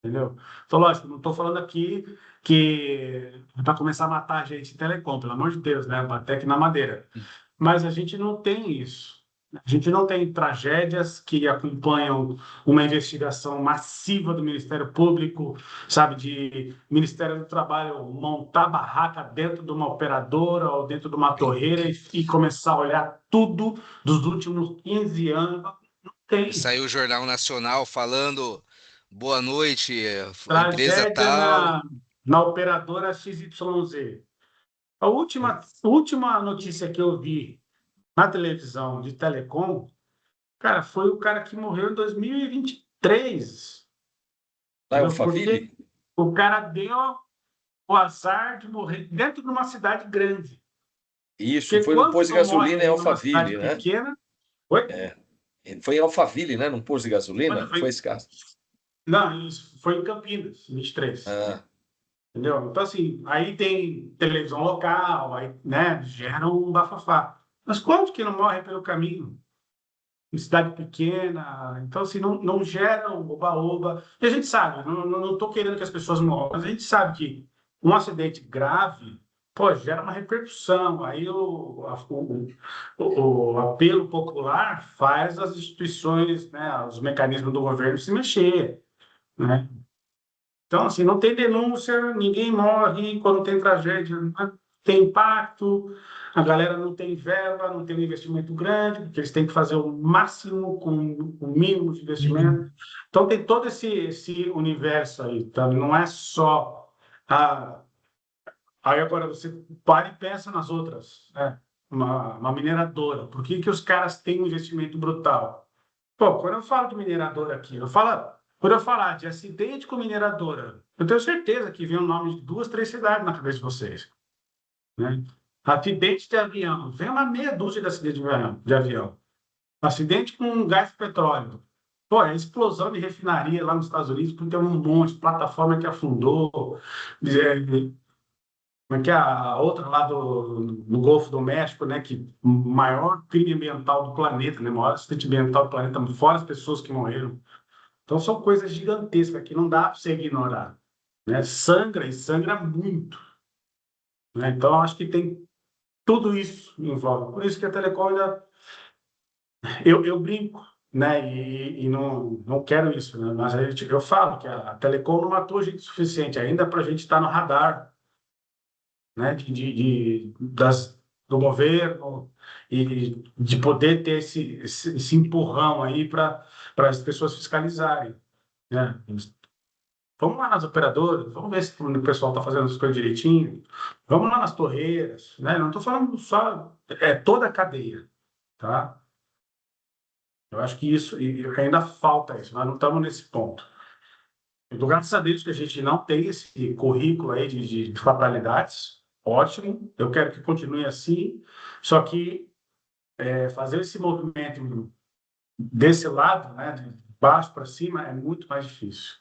Entendeu? Então, lógico, não estou falando aqui que é para começar a matar a gente em telecom, pelo amor de Deus, né? Bater aqui na madeira. Mas a gente não tem isso. A gente não tem tragédias que acompanham uma investigação massiva do Ministério Público, sabe, de Ministério do Trabalho montar barraca dentro de uma operadora ou dentro de uma torreira e começar a olhar tudo dos últimos 15 anos. Não E tem. saiu o Jornal Nacional falando boa noite, empresa Tragédia tal. na operadora XYZ. A última notícia que eu vi na televisão de telecom, cara, foi o cara que morreu em 2023. Lá é Entendeu? Alphaville? Porque o cara deu o azar de morrer dentro de uma cidade grande. Isso, Porque foi num quantos posto de não gasolina em morrem numa cidade Alphaville, né? pequena? Oi? É. Foi em Alphaville, né? Num posto de gasolina? Quando Não foi foi? esse caso? Não, isso foi em Campinas, 23. Ah, Entendeu? Então, assim, aí tem televisão local, aí, né, gera um bafafá. Mas quantos que não morrem pelo caminho? Em cidade pequena. Então, assim, não gera um oba-oba. E a gente sabe, não estou querendo que as pessoas morram, mas a gente sabe que um acidente grave, pô, gera uma repercussão. Aí o apelo popular faz as instituições, né, os mecanismos do governo se mexer, né? Então, assim, não tem denúncia, ninguém morre quando tem tragédia, né? Tem impacto, a galera não tem verba, não tem um investimento grande, porque eles têm que fazer o máximo com o mínimo de investimento. Então, tem todo esse universo aí, tá? Não é só a. Aí agora você para e pensa nas outras, né? Uma mineradora. Por que os caras têm um investimento brutal? Pô, quando eu falo de mineradora aqui, quando eu falar de acidente com mineradora, eu tenho certeza que vem o nome de 2, 3 cidades na cabeça de vocês, né? Acidente de avião, vem uma meia dúzia de acidentes de avião. Acidente com gás de petróleo. Pô, é explosão de refinaria lá nos Estados Unidos, porque tem um monte de plataforma que afundou. Como é que é a outra lá no Golfo do México, né? Que o maior crime ambiental do planeta, né? O maior acidente ambiental do planeta, fora as pessoas que morreram. Então, são coisas gigantescas que não dá para você ignorar, né? Sangra e sangra muito, né? Então, acho que tem tudo isso envolve. Por isso que a Telecom ainda. Eu brinco, né? E não quero isso, né? Mas eu falo que a Telecom não matou gente suficiente ainda para a gente estar no radar, né? Do governo e de poder ter esse empurrão aí para as pessoas fiscalizarem, né? Vamos lá nas operadoras, vamos ver se o pessoal está fazendo as coisas direitinho. Vamos lá nas torreiras, né? Não estou falando só, é toda a cadeia, tá? Eu acho que isso, e ainda falta isso, nós não estamos nesse ponto. Eu dou graças a Deus que a gente não tem esse currículo aí de fatalidades, ótimo, eu quero que continue assim, só que fazer esse movimento desse lado, né, de baixo para cima, é muito mais difícil.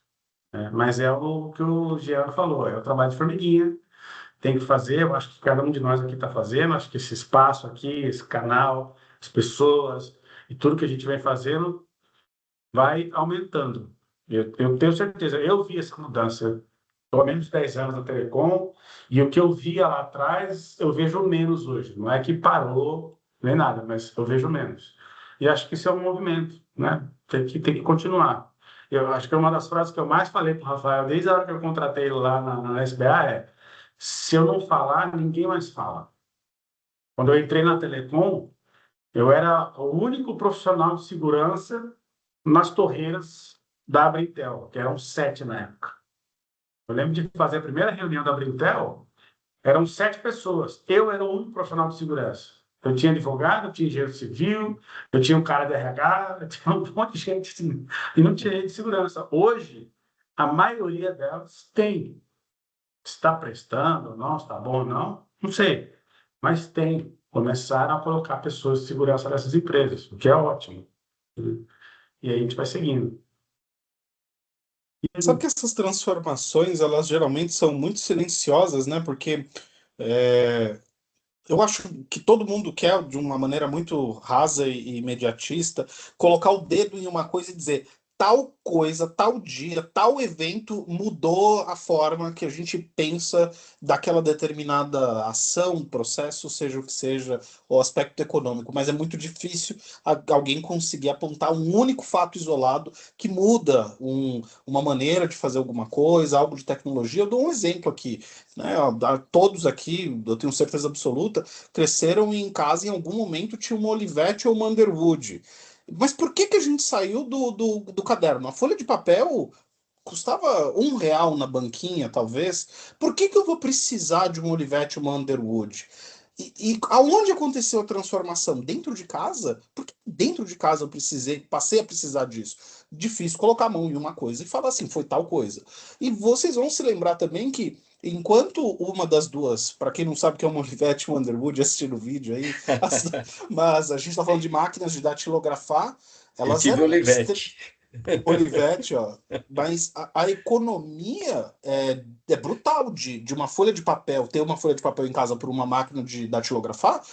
Mas é o que o Jean falou, é o trabalho de formiguinha, tem que fazer, eu acho que cada um de nós aqui está fazendo, acho que esse espaço aqui, esse canal, as pessoas e tudo que a gente vem fazendo vai aumentando. Eu tenho certeza, eu vi essa mudança, pelo menos 10 anos na Telecom, e o que eu via lá atrás, eu vejo menos hoje. Não é que parou, nem nada, mas eu vejo menos. E acho que isso é um movimento, né? Tem que continuar. Eu acho que uma das frases que eu mais falei para o Rafael, desde a hora que eu contratei ele lá na SBA, se eu não falar, ninguém mais fala. Quando eu entrei na Telecom, eu era o único profissional de segurança nas torreiras da Abritel, que eram 7 na época. Eu lembro de fazer a primeira reunião da Abritel, eram 7 pessoas. Eu era o único profissional de segurança. Eu tinha advogado, eu tinha engenheiro civil, eu tinha um cara de RH, eu tinha um monte de gente assim, e não tinha gente de segurança. Hoje, a maioria delas tem. Está prestando ou não, está bom ou não, não sei. mas começaram a colocar pessoas de segurança nessas empresas, o que é ótimo. E aí a gente vai seguindo. Sabe que essas transformações, elas geralmente são muito silenciosas, né? Porque é, eu acho que todo mundo quer, de uma maneira muito rasa e imediatista, colocar o dedo em uma coisa e dizer tal coisa, tal dia, tal evento mudou a forma que a gente pensa daquela determinada ação, processo, seja o que seja, o aspecto econômico. Mas é muito difícil alguém conseguir apontar um único fato isolado que muda uma maneira de fazer alguma coisa, algo de tecnologia. Eu dou um exemplo aqui, né? Todos aqui, eu tenho certeza absoluta, cresceram em casa, em algum momento tinha uma Olivetti ou uma Underwood. Mas por que que a gente saiu do caderno? A folha de papel custava R$ 1 na banquinha, talvez. Por que que eu vou precisar de um Olivetti ou uma Underwood? E aonde aconteceu a transformação? Dentro de casa? Porque dentro de casa eu passei a precisar disso. Difícil colocar a mão em uma coisa e falar assim, foi tal coisa. E vocês vão se lembrar também que, enquanto uma das duas, para quem não sabe o que é uma Olivetti e uma Underwood, assistindo o vídeo aí, mas a gente está falando de máquinas de datilografar, Eu elas tive eram Olivetti. Olivetti, ó. Mas a economia é brutal de uma folha de papel, ter uma folha de papel em casa por uma máquina de datilografar,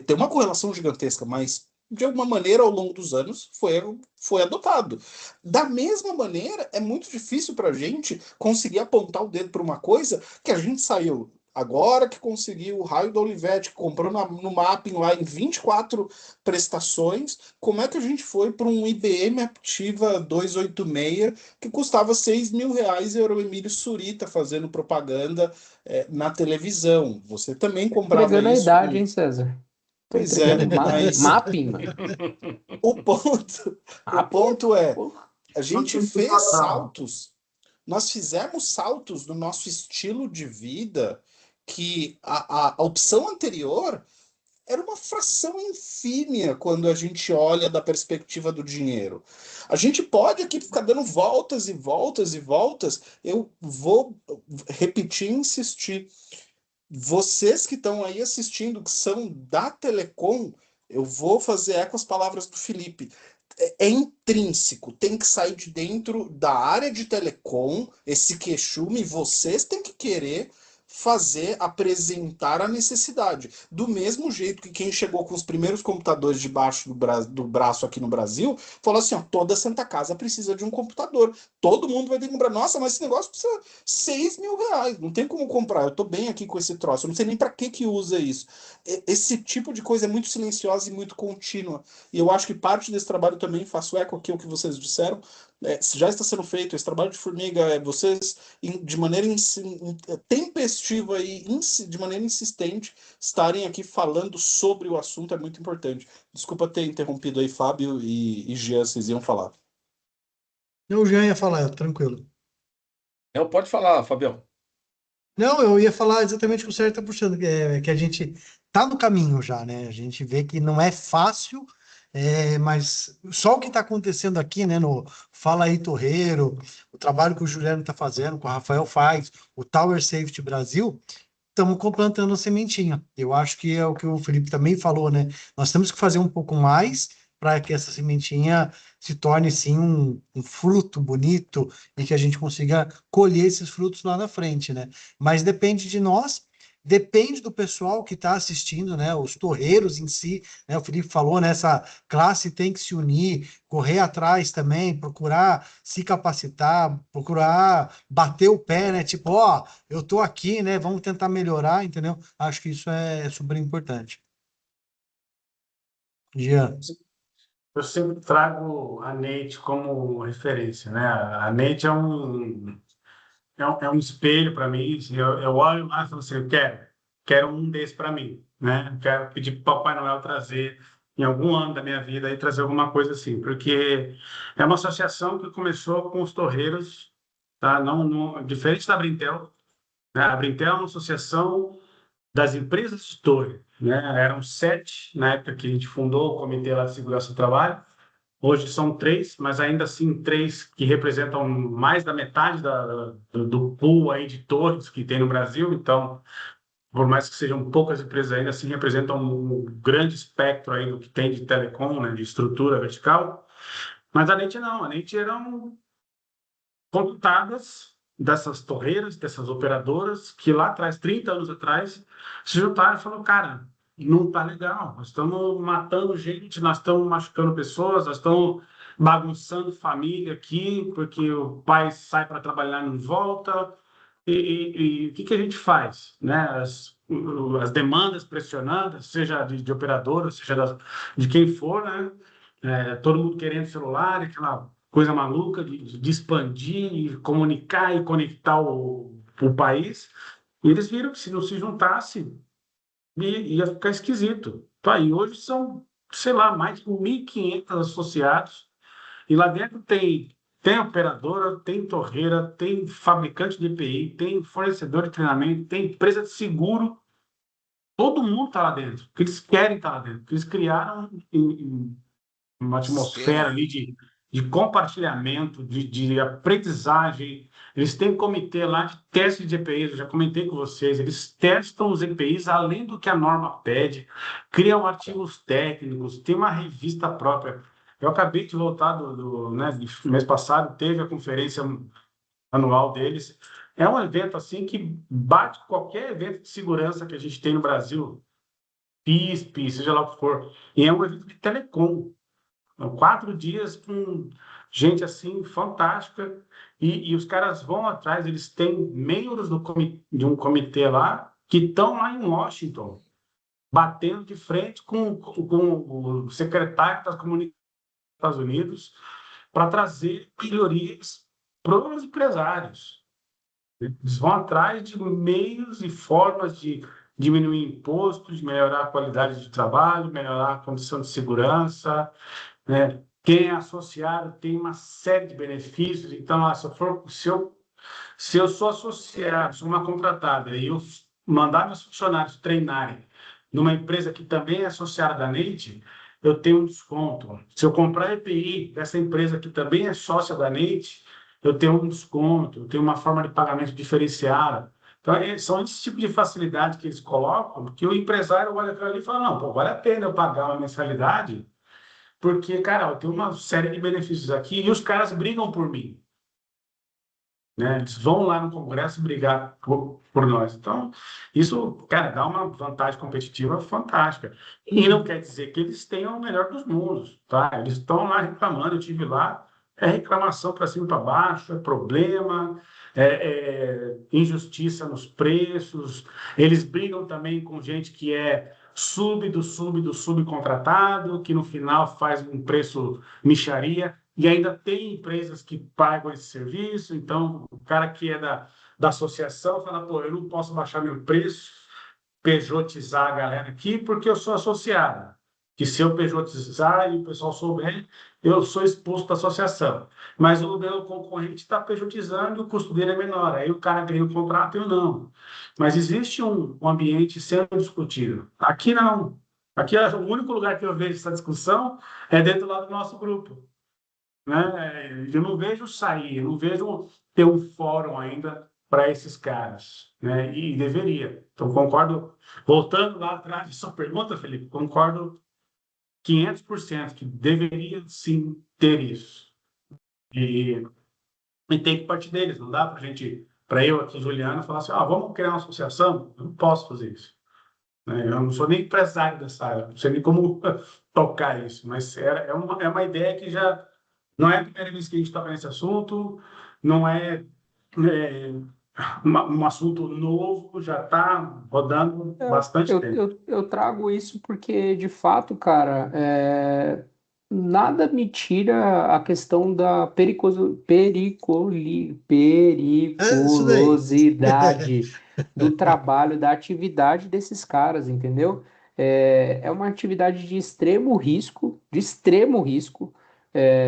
tem uma correlação gigantesca, mas de alguma maneira ao longo dos anos foi adotado. Da mesma maneira, é muito difícil para a gente conseguir apontar o dedo para uma coisa que a gente saiu. Agora que conseguiu o raio da Olivetti, que comprou no Mapping lá em 24 prestações, como é que a gente foi para um IBM Aptiva 286 que custava R$ 6.000 e era o Emílio Surita fazendo propaganda na televisão? Você também comprava Entregando a isso idade, com... hein, César? Tô Pois é, entregando mas mapping, mano. o ponto, o Mapping é... ponto é, Porra. a gente fez saltos, nós fizemos saltos no nosso estilo de vida que a opção anterior era uma fração infímia quando a gente olha da perspectiva do dinheiro. A gente pode aqui ficar dando voltas e voltas e voltas. Eu vou repetir e insistir. Vocês que estão aí assistindo, que são da Telecom, eu vou fazer eco às palavras do Felipe. É intrínseco, tem que sair de dentro da área de telecom, esse queixume, vocês têm que querer apresentar a necessidade. Do mesmo jeito que quem chegou com os primeiros computadores debaixo do braço aqui no Brasil, falou assim, ó, toda Santa Casa precisa de um computador. Todo mundo vai ter que comprar. Nossa, mas esse negócio precisa R$ 6.000. Não tem como comprar. Eu tô bem aqui com esse troço. Eu não sei nem para que usa isso. Esse tipo de coisa é muito silenciosa e muito contínua. E eu acho que parte desse trabalho também, faço eco aqui ao que vocês disseram, já está sendo feito. Esse trabalho de formiga, vocês, de maneira tempestiva e de maneira insistente, estarem aqui falando sobre o assunto é muito importante. Desculpa ter interrompido aí, Fábio e Jean, vocês iam falar. Não, o Jean ia falar, tranquilo. Não, pode falar, Fabião. Não, eu ia falar exatamente o que o Sérgio está puxando, que a gente está no caminho já, né? A gente vê que não é fácil, mas só o que está acontecendo aqui, né, no Fala aí Torreiro, o trabalho que o Juliano está fazendo, que o Rafael faz, o Tower Safety Brasil, estamos plantando a sementinha. Eu acho que é o que o Felipe também falou, né? Nós temos que fazer um pouco mais para que essa sementinha se torne, sim, um fruto bonito e que a gente consiga colher esses frutos lá na frente, né? Mas depende de nós, depende do pessoal que está assistindo, né? Os torreiros em si, né? O Felipe falou, né? Essa classe tem que se unir, correr atrás também, procurar se capacitar, procurar bater o pé, né? Tipo, ó, eu tô aqui, né? Vamos tentar melhorar, entendeu? Acho que isso é super importante. Jean. Eu sempre trago a Neide como referência, né? A Neide é um espelho para mim. Assim, eu olho lá e falo assim, quero um desse para mim, né? Quero pedir para o Papai Noel trazer em algum ano da minha vida e trazer alguma coisa assim, porque é uma associação que começou com os torreiros, tá? Diferente da Brintel, né? A Brintel é uma associação das empresas de torre, né? Eram 7 na época que a gente fundou o Comitê lá de Segurança do Trabalho. Hoje são 3, mas ainda assim 3 que representam mais da metade do pool aí de torres que tem no Brasil. Então, por mais que sejam poucas empresas ainda, assim representam um grande espectro aí do que tem de telecom, né, de estrutura vertical. Mas a NET não, a NET eram contratadas dessas torreiras, dessas operadoras, que lá atrás, 30 anos atrás, se juntaram e falaram, cara, não tá legal, nós estamos matando gente, nós estamos machucando pessoas, nós estamos bagunçando família aqui, porque o pai sai para trabalhar e não volta, e o que a gente faz? Né? As demandas pressionando, seja de operadora, seja de quem for, né? Todo mundo querendo celular, aquela coisa maluca de expandir, e comunicar e conectar o país. E eles viram que se não se juntasse, ia ficar esquisito. Tá, e hoje são, sei lá, mais de 1.500 associados, e lá dentro tem operadora, tem torreira, tem fabricante de EPI, tem fornecedor de treinamento, tem empresa de seguro. Todo mundo está lá dentro, porque eles querem estar lá dentro, porque eles criaram uma atmosfera Sistema. ali de compartilhamento, de aprendizagem. Eles têm comitê lá de teste de EPIs, eu já comentei com vocês, eles testam os EPIs além do que a norma pede, criam artigos técnicos, tem uma revista própria. Eu acabei de voltar né, do mês passado, teve a conferência anual deles. É um evento assim que bate qualquer evento de segurança que a gente tem no Brasil, PISP, seja lá o que for. E é um evento de telecom. São 4 dias com gente assim fantástica, e os caras vão atrás, eles têm membros de um comitê lá que estão lá em Washington, batendo de frente com o secretário das comunicações dos Estados Unidos para trazer melhorias para os empresários. Eles vão atrás de meios e formas de diminuir impostos, de melhorar a qualidade de trabalho, melhorar a condição de segurança, né? Quem é associado tem uma série de benefícios. Então, se eu sou associado, sou uma contratada, e eu mandar meus funcionários treinarem numa empresa que também é associada da NEIT, eu tenho um desconto. Se eu comprar EPI dessa empresa que também é sócia da NEIT, eu tenho um desconto, eu tenho uma forma de pagamento diferenciada. Então, são esse tipo de facilidade que eles colocam, que o empresário olha para ali e fala, não, pô, vale a pena eu pagar uma mensalidade, porque, cara, eu tenho uma série de benefícios aqui e os caras brigam por mim, né? Eles vão lá no Congresso brigar por nós. Então, isso, cara, dá uma vantagem competitiva fantástica. E não quer dizer que eles tenham o melhor dos mundos, tá? Eles estão lá reclamando, eu estive lá, é reclamação para cima e para baixo, é problema, é injustiça nos preços. Eles brigam também com gente que é subcontratado, que no final faz um preço mixaria. E ainda tem empresas que pagam esse serviço, então o cara que é da associação fala, pô, eu não posso baixar meu preço, pejotizar a galera aqui, porque eu sou associado. Que se eu pejotizar e o pessoal souber, eu sou expulso da associação. Mas o meu concorrente está pejotizando e o custo dele é menor. Aí o cara ganha o contrato e eu não. Mas existe um ambiente sendo discutido. Aqui não. Aqui o único lugar que eu vejo essa discussão é dentro lá do nosso grupo, né? Eu não vejo sair, eu não vejo ter um fórum ainda para esses caras, né? E deveria. Então, concordo, voltando lá atrás de sua pergunta, Felipe, concordo 500% que deveria sim ter isso. E, e tem que partir deles, não dá para gente, para eu aqui, Juliana, falar assim, vamos criar uma associação? Eu não posso fazer isso, né? Eu não sou nem empresário dessa área, não sei nem como tocar isso, mas é uma ideia que já não é a primeira vez que a gente toca nesse assunto, não é um assunto novo, já está rodando bastante tempo. Eu trago isso porque, de fato, cara, nada me tira a questão da Isso daí. periculosidade do trabalho, da atividade desses caras, entendeu? É uma atividade de extremo risco,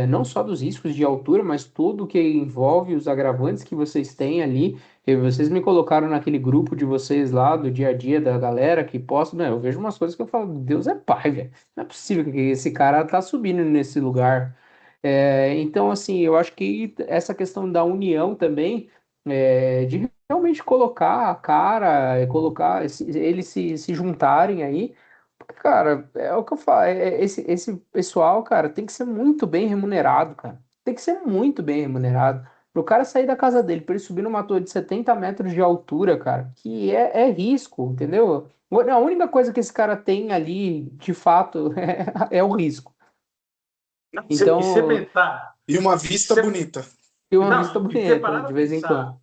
não só dos riscos de altura, mas tudo que envolve os agravantes que vocês têm ali. E vocês me colocaram naquele grupo de vocês lá, do dia a dia da galera que posta, né? Eu vejo umas coisas que eu falo, Deus é pai, velho. Não é possível que esse cara tá subindo nesse lugar. Então, assim, eu acho que essa questão da união também, de realmente colocar a cara, colocar eles se juntarem aí. Porque, cara, é o que eu falo, esse pessoal, cara, tem que ser muito bem remunerado, cara. Tem que ser muito bem remunerado. Pro cara sair da casa dele, pra ele subir numa torre de 70 metros de altura, cara, que é risco, entendeu? A única coisa que esse cara tem ali, de fato, é o risco. E você Então, pensar, E uma e vista você, bonita. tem uma vista não, e você bonita, parar de pra vez em pensar, quando.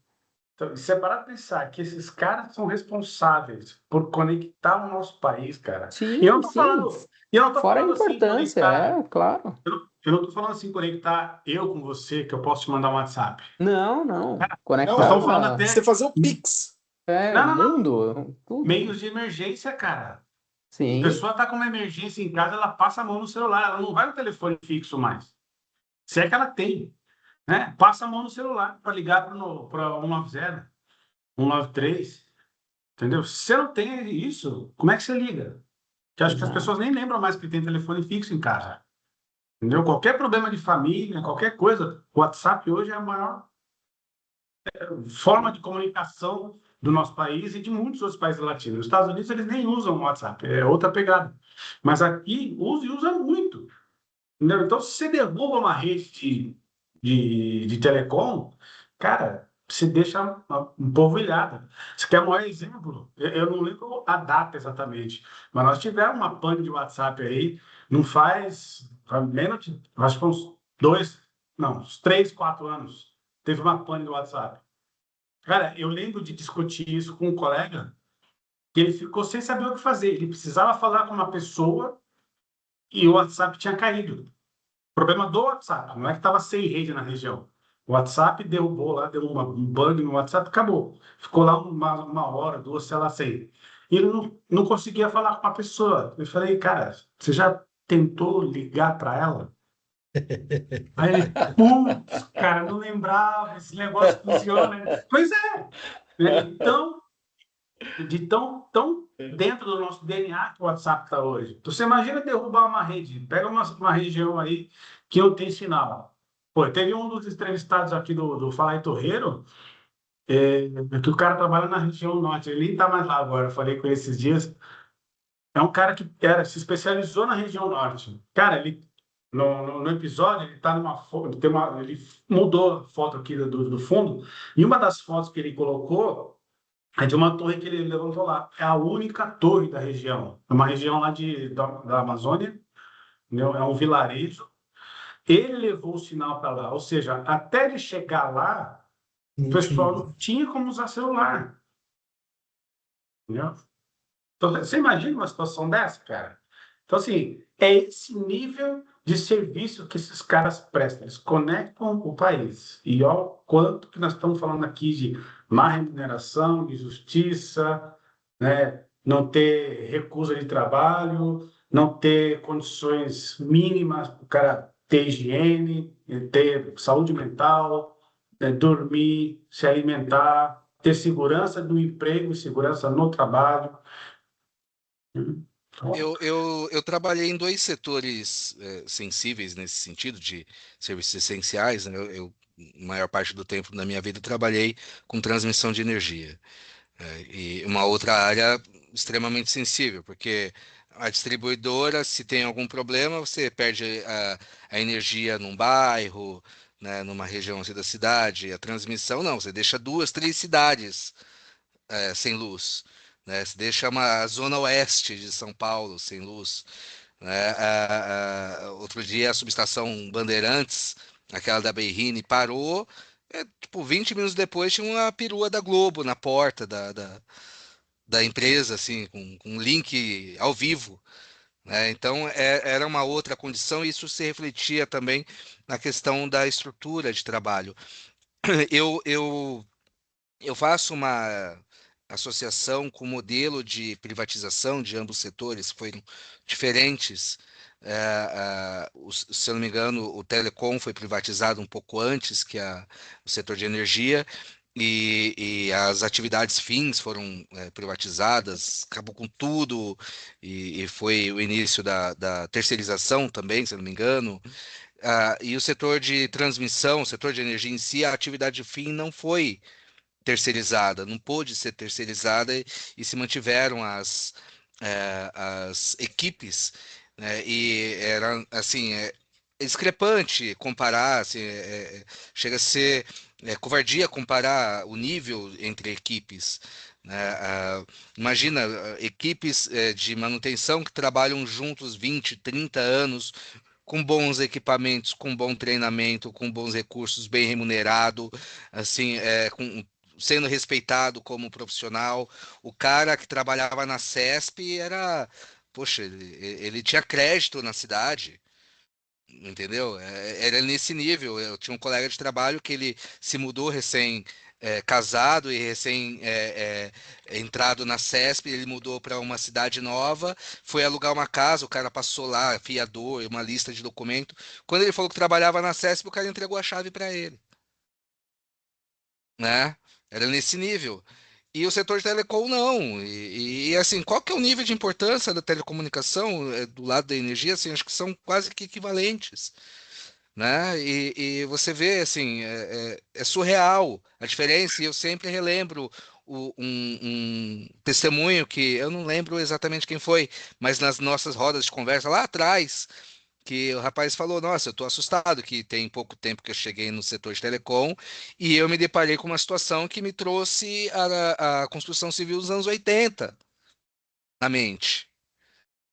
então, e você parar pra pensar que esses caras são responsáveis por conectar o nosso país, cara. E eu Sim, não tô sim. falando, e eu não tô Fora a falando assim, importância, conectar. claro. Eu não tô falando assim, conectar eu com você, que eu posso te mandar um WhatsApp. Não, não. Não, Nós estamos falando você até. fazer o Pix. É, Não, não, não. mundo, tudo. Meios de emergência, cara. A Sim. pessoa está com uma emergência em casa, ela passa a mão no celular, ela não vai no telefone fixo mais. Se é que ela tem, né? Passa a mão no celular para ligar para 190, 193, entendeu? Se você não tem isso, como é que você liga? Que acho que as Exato. pessoas nem lembram mais que tem telefone fixo em casa, entendeu? Qualquer problema de família, qualquer coisa, o WhatsApp hoje é a maior forma de comunicação do nosso país e de muitos outros países latinos. Nos Estados Unidos eles nem usam o WhatsApp, é outra pegada. Mas aqui usa e usa muito. Entendeu? Então, se você derruba uma rede de telecom, cara, você deixa um povo ilhado. Você quer um maior exemplo? Eu não lembro a data exatamente, mas nós tivemos uma pane de WhatsApp aí, não faz menos de, acho que uns 2, não, uns 3, 4 anos, teve uma pane do WhatsApp. Cara, eu lembro de discutir isso com um colega, que ele ficou sem saber o que fazer. Ele precisava falar com uma pessoa e o WhatsApp tinha caído. Problema do WhatsApp, não é que estava sem rede na região. O WhatsApp derrubou lá, deu um bug no WhatsApp, acabou. Ficou lá uma hora, duas, sei lá, sem. E ele não conseguia falar com a pessoa. Eu falei, cara, você já tentou ligar para ela? Aí ele, putz, cara, não lembrava, esse negócio funciona. Pois é, né? Então, de tão dentro do nosso DNA que o WhatsApp está hoje. Então, você imagina derrubar uma rede, pega uma região aí que não tem sinal. Pô, teve um dos entrevistados aqui do Falar em Torreiro, que o cara trabalha na região norte, ele nem está mais lá agora, eu falei com ele esses dias. É um cara que se especializou na região norte. Cara, ele no episódio, ele tá numa foto, ele mudou a foto aqui do fundo, e uma das fotos que ele colocou é de uma torre que ele levantou lá. É a única torre da região. É uma região lá da Amazônia, entendeu? É um vilarejo. Ele levou o sinal para lá. Ou seja, até ele chegar lá, o pessoal Mentira. não tinha como usar celular. Entendeu? Então, você imagina uma situação dessa, cara? Então, assim, é esse nível de serviço que esses caras prestam. Eles conectam o país. E olha o quanto que nós estamos falando aqui de má remuneração, de justiça, né? Não ter recusa de trabalho, não ter condições mínimas para o cara ter higiene, ter saúde mental, dormir, se alimentar, ter segurança do emprego e segurança no trabalho. Então, Eu trabalhei em dois setores sensíveis nesse sentido de serviços essenciais, né? Maior parte do tempo da minha vida, trabalhei com transmissão de energia. E uma outra área extremamente sensível, porque a distribuidora, se tem algum problema, você perde a energia num bairro, né, numa região assim da cidade. A transmissão, não, você deixa duas, três cidades sem luz. Né? Você deixa uma zona oeste de São Paulo sem luz. Né? Outro dia a subestação Bandeirantes, aquela da Berrine, parou. Tipo, 20 minutos depois tinha uma perua da Globo na porta da empresa, assim, com um link ao vivo. Né? Então, era uma outra condição e isso se refletia também na questão da estrutura de trabalho. Eu, eu, eu faço uma associação com o modelo de privatização de ambos os setores, foram diferentes. Se eu não me engano, o Telecom foi privatizado um pouco antes que o setor de energia, e as atividades fins foram privatizadas, acabou com tudo, e foi o início da terceirização também, se eu não me engano. E o setor de transmissão, o setor de energia em si, a atividade fim não foi terceirizada, não pôde ser terceirizada e se mantiveram as equipes, né? E era assim, discrepante comparar, assim, chega a ser covardia comparar o nível entre equipes, né? Imagina equipes de manutenção que trabalham juntos 20, 30 anos, com bons equipamentos, com bom treinamento, com bons recursos, bem remunerado, assim, sendo respeitado como profissional. O cara que trabalhava na CESP era, poxa, ele tinha crédito na cidade. Entendeu? Era nesse nível. Eu tinha um colega de trabalho que ele se mudou recém casado e recém entrado na CESP. Ele mudou para uma cidade nova, foi alugar uma casa. O cara passou lá, fiador, uma lista de documento. Quando ele falou que trabalhava na CESP, o cara entregou a chave para ele, né? Era nesse nível. E o setor de telecom não. Assim, qual que é o nível de importância da telecomunicação do lado da energia? Assim, acho que são quase que equivalentes, né? E você vê, assim, é surreal a diferença. E eu sempre relembro um testemunho que eu não lembro exatamente quem foi, mas nas nossas rodas de conversa lá atrás, que o rapaz falou: Nossa, eu estou assustado que tem pouco tempo que eu cheguei no setor de telecom e eu me deparei com uma situação que me trouxe a construção civil dos anos 80 na mente.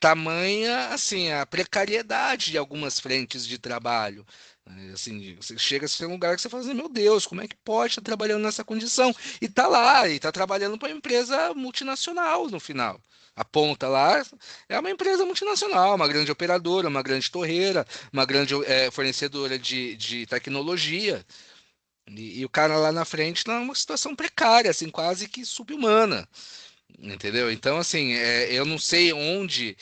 Tamanha, assim, a precariedade de algumas frentes de trabalho. Assim, você chega a ser um lugar que você fala assim, meu Deus, como é que pode estar trabalhando nessa condição? E tá lá, e tá trabalhando para uma empresa multinacional no final. A ponta lá é uma empresa multinacional, uma grande operadora, uma grande torreira, uma grande fornecedora de tecnologia. E o cara lá na frente está numa situação precária, assim, quase que subhumana. Entendeu? Então, assim, eu não sei onde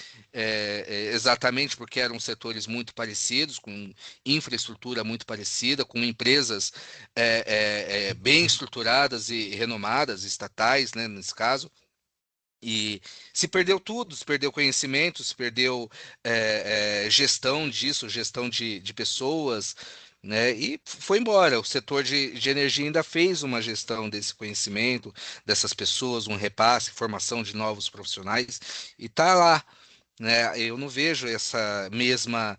exatamente, porque eram setores muito parecidos, com infraestrutura muito parecida, com empresas bem estruturadas e renomadas, estatais, né, nesse caso. E se perdeu tudo, se perdeu conhecimento, se perdeu gestão disso, gestão de pessoas, né? E foi embora. O setor de energia ainda fez uma gestão desse conhecimento, dessas pessoas, um repasse, formação de novos profissionais, e tá lá, né? Eu não vejo essa mesma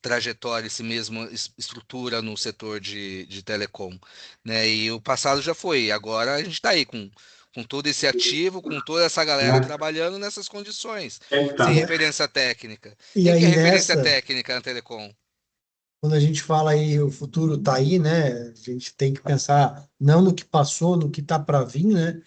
trajetória, essa mesma estrutura no setor de telecom, né? E o passado já foi, agora a gente está aí com todo esse ativo, com toda essa galera trabalhando nessas condições, sem Então, referência técnica. E Quem que é aí referência nessa, técnica na telecom? quando a gente fala aí o futuro está aí, né? A gente tem que pensar não no que passou, no que está para vir, né?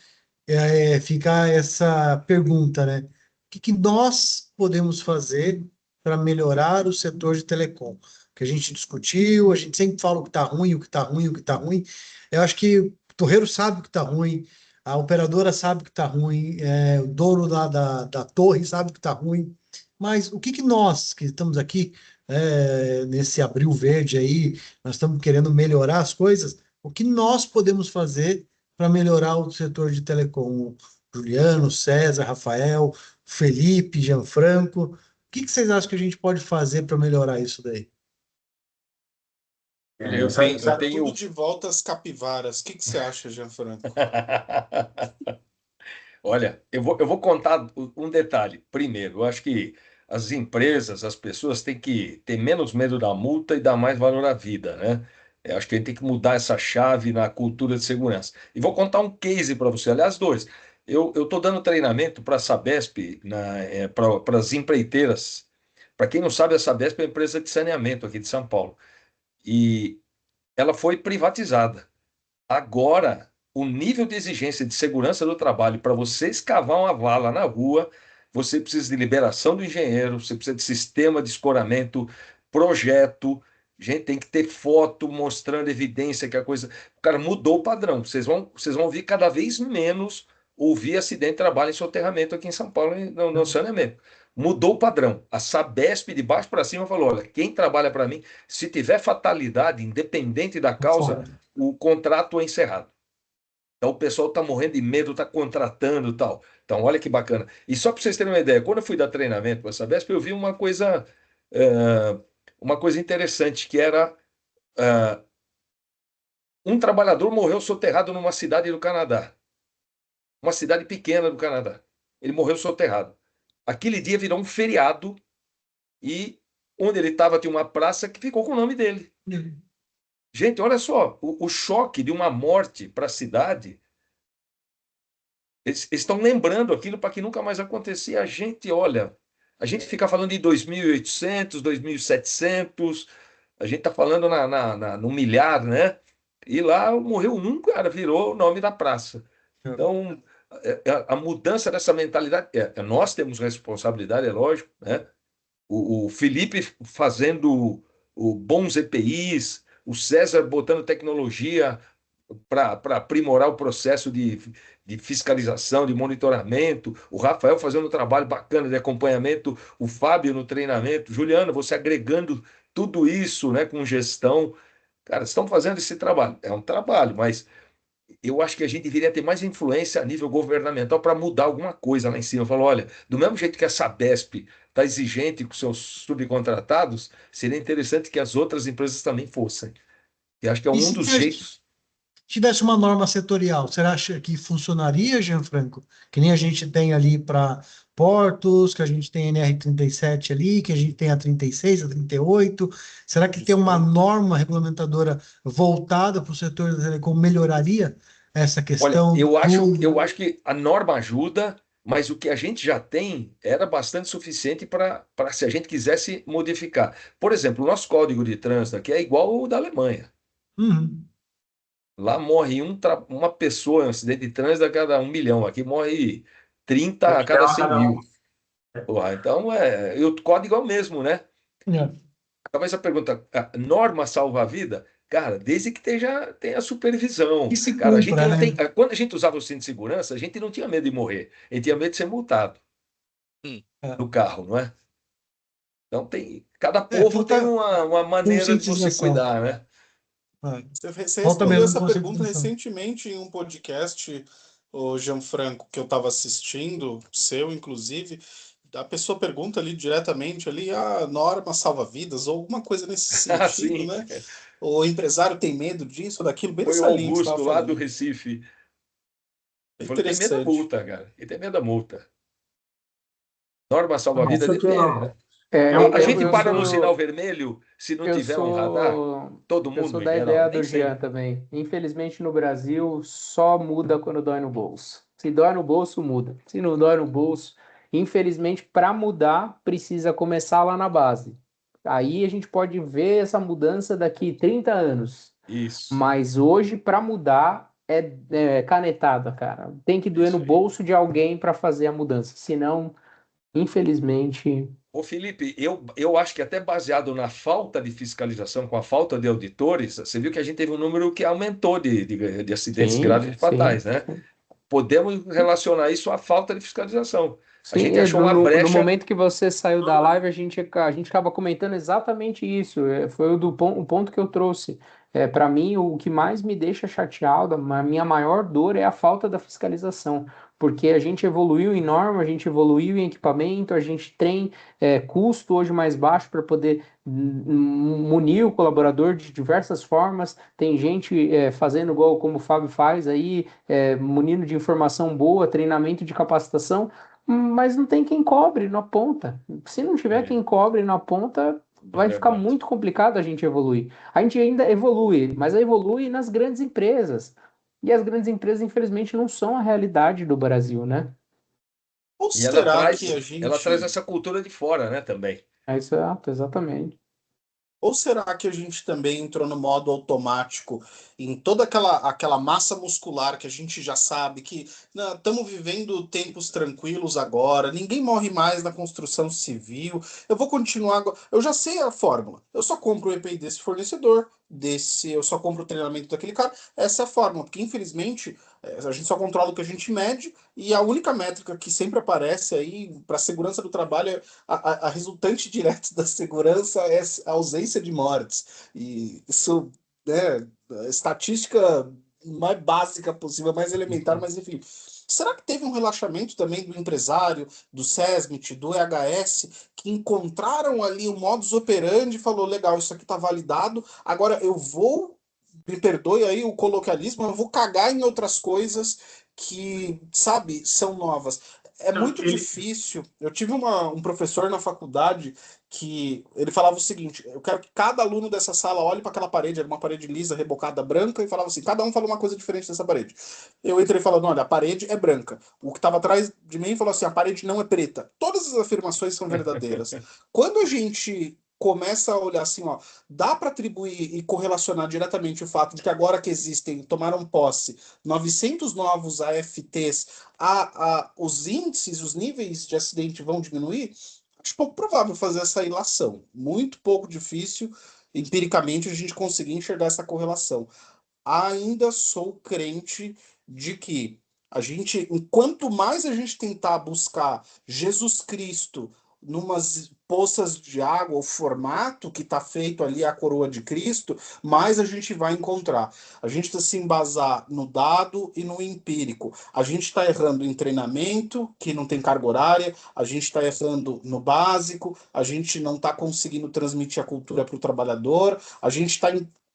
Fica essa pergunta, né? O que que nós podemos fazer para melhorar o setor de telecom? Que a gente discutiu, a gente sempre fala o que está ruim, o que está ruim, o que está ruim. Eu acho que o torreiro sabe o que está ruim, a operadora sabe o que está ruim, o dono da torre sabe o que está ruim. Mas o que que nós, que estamos aqui, nesse abril verde aí, nós estamos querendo melhorar as coisas, o que nós podemos fazer para melhorar o setor de telecom? Juliano, César, Rafael, Felipe, Gianfranco. O que que vocês acham que a gente pode fazer para melhorar isso daí? Eu tenho, eu Trazer tudo tenho... de volta às capivaras. O que você acha, Gianfranco? Olha, eu vou contar um detalhe. Primeiro, eu acho que as empresas, as pessoas têm que ter menos medo da multa e dar mais valor à vida, né? Eu acho que a gente tem que mudar essa chave na cultura de segurança. E vou contar um case para você, aliás, dois. Eu estou dando treinamento para a Sabesp, para as empreiteiras. Para quem não sabe, a Sabesp é uma empresa de saneamento aqui de São Paulo. E ela foi privatizada. Agora, o nível de exigência de segurança do trabalho para você escavar uma vala na rua, você precisa de liberação do engenheiro, você precisa de sistema de escoramento, projeto. Gente, tem que ter foto mostrando evidência que a coisa. O cara mudou o padrão. Vocês vão ouvir cada vez menos ouvir acidente de trabalho em soterramento aqui em São Paulo, no saneamento. Mudou o padrão. A Sabesp, de baixo para cima, falou: olha, quem trabalha para mim, se tiver fatalidade, independente da causa, Fora. o contrato é encerrado. Então o pessoal está morrendo de medo, está contratando e tal. Então, olha que bacana. E só para vocês terem uma ideia, quando eu fui dar treinamento para a Sabesp, eu vi uma coisa interessante, que era Um trabalhador morreu soterrado numa cidade do Canadá. Uma cidade pequena do Canadá. Ele morreu soterrado. Aquele dia virou um feriado e onde ele estava tinha uma praça que ficou com o nome dele. Gente, olha só, o choque de uma morte para a cidade. Eles estão lembrando aquilo para que nunca mais aconteça. A gente, olha, a gente fica falando de 2.800, 2.700, a gente está falando no milhar, né? E lá morreu um, cara, virou o nome da praça. Então, a mudança dessa mentalidade, nós temos responsabilidade, é lógico, né? O Felipe fazendo bons EPIs, o César botando tecnologia para aprimorar o processo de fiscalização, de monitoramento, o Rafael fazendo um trabalho bacana de acompanhamento, o Fábio no treinamento, Juliano, você agregando tudo isso, né, com gestão. Cara, estão fazendo esse trabalho. É um trabalho, mas eu acho que a gente deveria ter mais influência a nível governamental para mudar alguma coisa lá em cima. Eu falo, olha, do mesmo jeito que a Sabesp está exigente com seus subcontratados, seria interessante que as outras empresas também fossem. E acho que é E um se dos jeitos. tivesse uma norma setorial, você acha que funcionaria, Gianfranco? Que nem a gente tem ali para portos, que a gente tem a NR37 ali, que a gente tem a 36, a 38. Será que ter uma norma regulamentadora voltada para o setor da telecom melhoraria essa Olha, questão eu acho que a norma ajuda, mas o que a gente já tem era bastante suficiente para se a gente quisesse modificar. Por exemplo, o nosso código de trânsito aqui é igual ao da Alemanha. Uhum. Lá morre uma pessoa em um acidente de trânsito a cada 1 milhão. Aqui morre 30 a cada 100 Cada um. mil. Porra, então, e o código é o mesmo, né? É. Talvez a pergunta, a norma salva a vida? Cara, desde que tenha supervisão. Que se Cara, a gente cumpra, não né? tem. Quando a gente usava o cinto de segurança, a gente não tinha medo de morrer. A gente tinha medo de ser multado Hum. no carro, não é? Então cada povo tem Falta uma maneira de você conscientização. cuidar, né? Você Falta respondeu mesmo essa pergunta conscientização. recentemente em um podcast, o Gianfranco, que eu estava assistindo, seu inclusive. A pessoa pergunta ali diretamente ali, a norma salva vidas, ou alguma coisa nesse sentido, Assim, né? O empresário tem medo disso ou daquilo, bem foi o nessa linha que você estava Augusto lá do falando. Recife. É Ele falou: tem medo da interessante. multa, cara. Ele tem medo da multa. Norma salva-vida, Isso aqui depende. A Eu, gente eu para no sinal sou. vermelho, se não Eu tiver um radar, sou, todo eu mundo sou da migra. Não, ideia nem do Jean sempre. também. Infelizmente, no Brasil, só muda quando dói no bolso. Se dói no bolso, muda. Se não dói no bolso, infelizmente, para mudar, precisa começar lá na base. Aí a gente pode ver essa mudança daqui 30 anos. Isso, Mas hoje, para mudar, é canetada, cara. Tem que doer no isso aí. bolso de alguém para fazer a mudança. Senão, infelizmente. Ô, Felipe, eu acho que até baseado na falta de fiscalização, com a falta de auditores, você viu que a gente teve um número que aumentou de acidentes Sim, graves e sim. fatais, né? Podemos relacionar isso à falta de fiscalização. A Sim, gente achou uma no brecha. momento que você saiu da live, a gente acaba comentando exatamente isso. Foi o ponto que eu trouxe. Para mim, o que mais me deixa chateado, a minha maior dor é a falta da fiscalização. Porque a gente evoluiu em norma, a gente evoluiu em equipamento, a gente tem custo hoje mais baixo para poder munir o colaborador de diversas formas. Tem gente fazendo igual como o Fábio faz aí, munindo de informação boa, treinamento de capacitação. Mas não tem quem cobre na ponta. Se não tiver É, quem cobre na ponta, é vai ficar verdade. muito complicado a gente evoluir. A gente ainda evolui, mas evolui nas grandes empresas. E as grandes empresas, infelizmente, não são a realidade do Brasil, né? Ou E ela será traz, que a ela traz gente essa cultura de fora, né, também. É isso, exatamente. Ou será que a gente também entrou no modo automático em toda aquela massa muscular que a gente já sabe que estamos vivendo tempos tranquilos agora, ninguém morre mais na construção civil, eu vou continuar agora. Eu já sei a fórmula. Eu só compro o EPI desse fornecedor, eu só compro o treinamento daquele cara. Essa é a fórmula, porque infelizmente a gente só controla o que a gente mede e a única métrica que sempre aparece aí para a segurança do trabalho é a resultante direta da segurança é a ausência de mortes. E isso, né, estatística mais básica possível, mais elementar, mas enfim. Será que teve um relaxamento também do empresário, do SESMIT, do EHS, que encontraram ali o modus operandi e falou, legal, isso aqui está validado, agora eu vou me perdoe aí o coloquialismo, eu vou cagar em outras coisas que, sabe, são novas. É Então, muito difícil. Eu tive um professor na faculdade que ele falava o seguinte: eu quero que cada aluno dessa sala olhe para aquela parede, era uma parede lisa, rebocada, branca, e falava assim: cada um fala uma coisa diferente dessa parede. Eu entrei falando: olha, a parede é branca. O que estava atrás de mim falou assim: a parede não é preta. Todas as afirmações são verdadeiras. Quando a gente começa a olhar assim, ó, dá para atribuir e correlacionar diretamente o fato de que agora que existem, tomaram posse 900 novos AFTs, os índices, os níveis de acidente vão diminuir, acho pouco provável fazer essa ilação. Muito pouco difícil, empiricamente, a gente conseguir enxergar essa correlação. Ainda sou crente de que enquanto mais a gente tentar buscar Jesus Cristo numas poças de água, o formato que está feito ali a coroa de Cristo, mais a gente vai encontrar. A gente está se embasar no dado e no empírico. A gente está errando em treinamento, que não tem carga horária, a gente está errando no básico, a gente não está conseguindo transmitir a cultura para o trabalhador, a gente está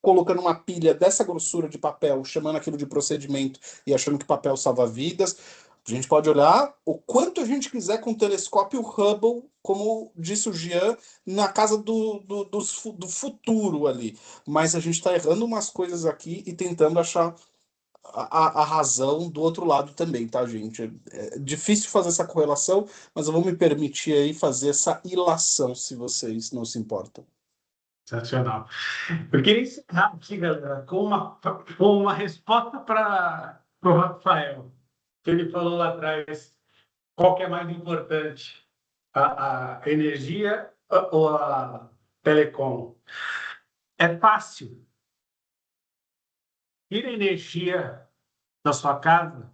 colocando uma pilha dessa grossura de papel, chamando aquilo de procedimento e achando que papel salva vidas. A gente pode olhar o quanto a gente quiser com o telescópio Hubble, como disse o Jean, na casa do futuro ali. Mas a gente está errando umas coisas aqui e tentando achar a razão do outro lado também, tá, gente? É difícil fazer essa correlação, mas eu vou me permitir aí fazer essa ilação, se vocês não se importam. Sensacional. Eu queria encerrar aqui, galera, com uma resposta para o Rafael, que ele falou lá atrás, qual que é mais importante, a energia ou a telecom? É fácil. Tira a energia da sua casa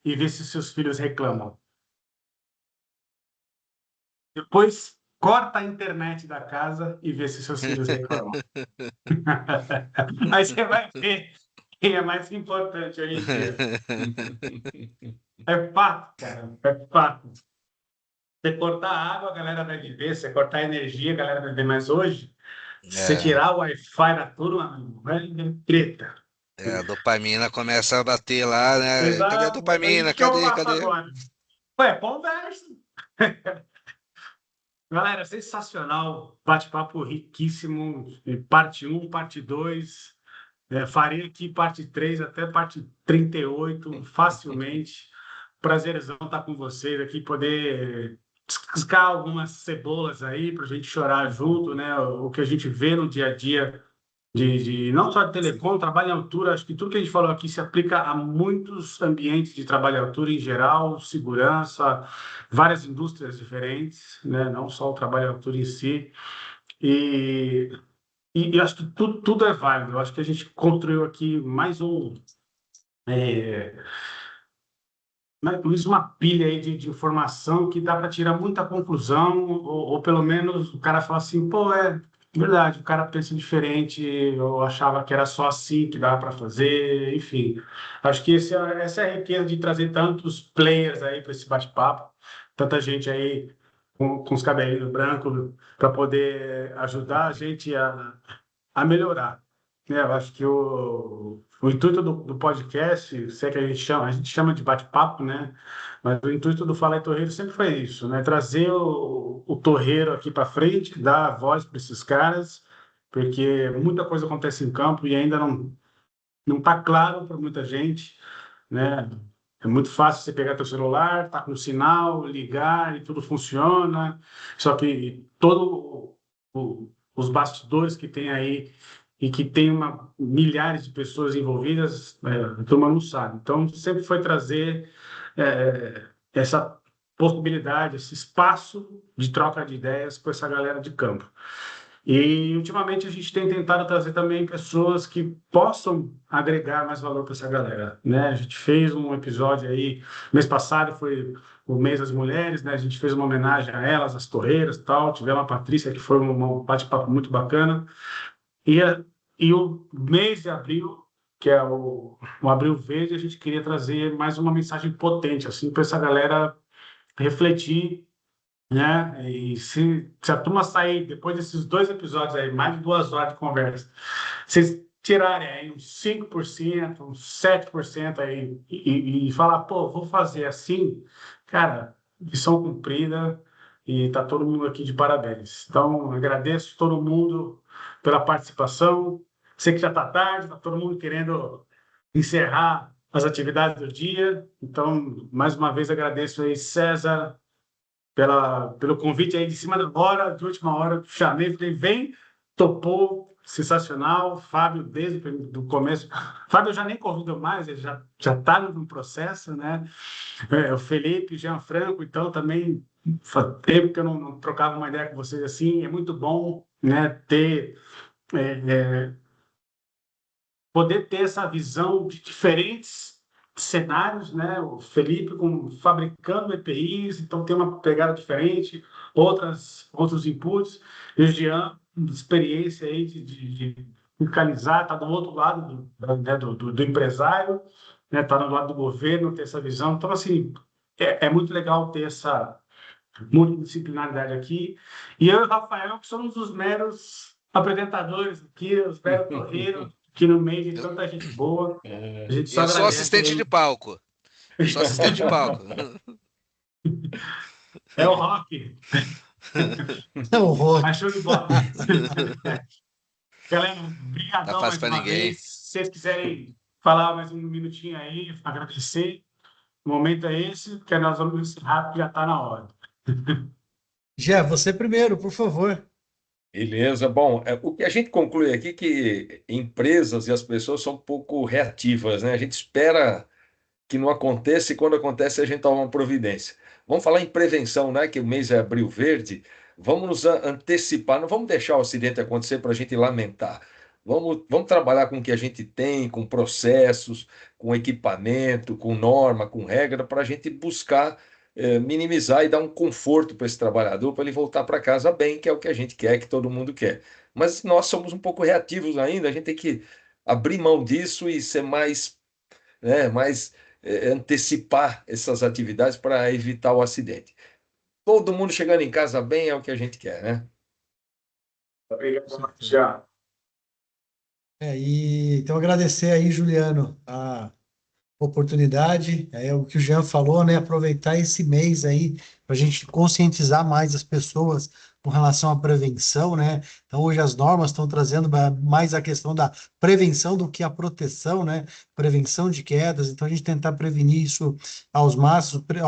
e vê se seus filhos reclamam. Depois, corta a internet da casa e vê se seus filhos reclamam. Aí você vai ver quem é mais importante hoje em dia. É fato, cara. É fato. Você cortar a água, a galera vai viver. Você cortar a energia, a galera vai viver. Mas hoje, se você É, tirar o Wi-Fi da turma, vai ter treta. a dopamina começa a bater lá, né? Cadê a Exato. Mas aí, o dopamina? que eu Cadê? faço Cadê? agora? Ué, conversa. Galera, sensacional. Bate-papo riquíssimo. Parte um, parte 2. Farei aqui parte 3 até parte 38 facilmente. Prazerzão estar com vocês aqui, poder descascar algumas cebolas aí para a gente chorar junto, né? O que a gente vê no dia a dia não só de telecom, trabalho em altura. Acho que tudo que a gente falou aqui se aplica a muitos ambientes de trabalho em altura em geral, segurança, várias indústrias diferentes, né? Não só o trabalho em altura em si. E eu acho que tudo é válido. Eu acho que a gente construiu aqui é, mais uma pilha aí de informação que dá para tirar muita conclusão, ou pelo menos o cara fala assim, pô, é verdade, o cara pensa diferente, eu achava que era só assim que dava para fazer, enfim. Acho que essa é a riqueza de trazer tantos players aí para esse bate-papo, tanta gente aí com os cabelinhos brancos para poder ajudar a gente a melhorar. Eu acho que o intuito do podcast, se é que a gente chama de bate-papo, né? Mas o intuito do Fala aí Torreiro sempre foi isso, né? Trazer o torreiro aqui para frente, dar voz para esses caras, porque muita coisa acontece em campo e ainda não está claro para muita gente, né? É muito fácil você pegar teu celular, tá com sinal, ligar e tudo funciona, só que os bastidores que tem aí e que tem milhares de pessoas envolvidas, a turma não sabe. Então, sempre foi trazer essa possibilidade, esse espaço de troca de ideias com essa galera de campo. E, ultimamente, a gente tem tentado trazer também pessoas que possam agregar mais valor para essa galera, né? A gente fez um episódio aí, mês passado foi o mês das mulheres, né? A gente fez uma homenagem a elas, as torreiras e tal. Tivemos a Patrícia, que foi um bate-papo muito bacana. E o mês de abril, que é o Abril Verde, a gente queria trazer mais uma mensagem potente, assim, para essa galera refletir, né? E se a turma sair, depois desses 2 episódios aí, mais de 2 horas de conversa, vocês tirarem aí uns 5%, uns 7% aí e falar, pô, vou fazer assim, cara, missão cumprida e tá todo mundo aqui de parabéns. Então, agradeço todo mundo pela participação. Sei que já tá tarde, tá todo mundo querendo encerrar as atividades do dia. Então, mais uma vez agradeço aí, César, pelo convite aí de cima da hora, de última hora, chamei, falei, vem, topou, sensacional. Fábio, desde o começo. Fábio eu já nem convido mais, ele já está no processo, né? O Felipe, Jean Franco, então também faz tempo que eu não trocava uma ideia com vocês assim. É muito bom, né, poder ter essa visão de diferentes cenários, né? O Felipe fabricando EPIs, então tem uma pegada diferente, outros inputs, e o Jean, experiência aí de fiscalizar, está do outro lado né, do empresário, né? Está do lado do governo, ter essa visão. Então, assim, é muito legal ter essa multidisciplinaridade aqui. E eu e o Rafael, que somos os meros apresentadores aqui, os meros torreiros, aqui no meio de tanta gente boa. A gente só Eu sou agradece assistente aí. de palco. Eu sou assistente de palco. É o rock. É o rock. Mas show de bola. Galera, Tá brigadão fácil mais pra uma ninguém. vez. Se vocês quiserem falar mais um minutinho aí, agradecer. O momento é esse, que nós vamos encerrar, porque já está na hora. Jé, você primeiro, por favor. Beleza. Bom, o que a gente conclui aqui é que empresas e as pessoas são um pouco reativas, né? A gente espera que não aconteça e quando acontece a gente toma uma providência. Vamos falar em prevenção, né? Que o mês é Abril Verde. Vamos nos antecipar, não vamos deixar o acidente acontecer para a gente lamentar. Vamos trabalhar com o que a gente tem, com processos, com equipamento, com norma, com regra, para a gente buscar minimizar e dar um conforto para esse trabalhador, para ele voltar para casa bem, que é o que a gente quer, que todo mundo quer. Mas nós somos um pouco reativos ainda, a gente tem que abrir mão disso e ser mais, né, mais antecipar essas atividades para evitar o acidente. Todo mundo chegando em casa bem é o que a gente quer, né? Obrigado, Tiago. Então agradecer aí, Juliano, a oportunidade, é o que o Jean falou, né? Aproveitar esse mês aí para a gente conscientizar mais as pessoas com relação à prevenção, né? Então hoje as normas estão trazendo mais a questão da prevenção do que a proteção, né? Prevenção de quedas, então a gente tentar prevenir isso ao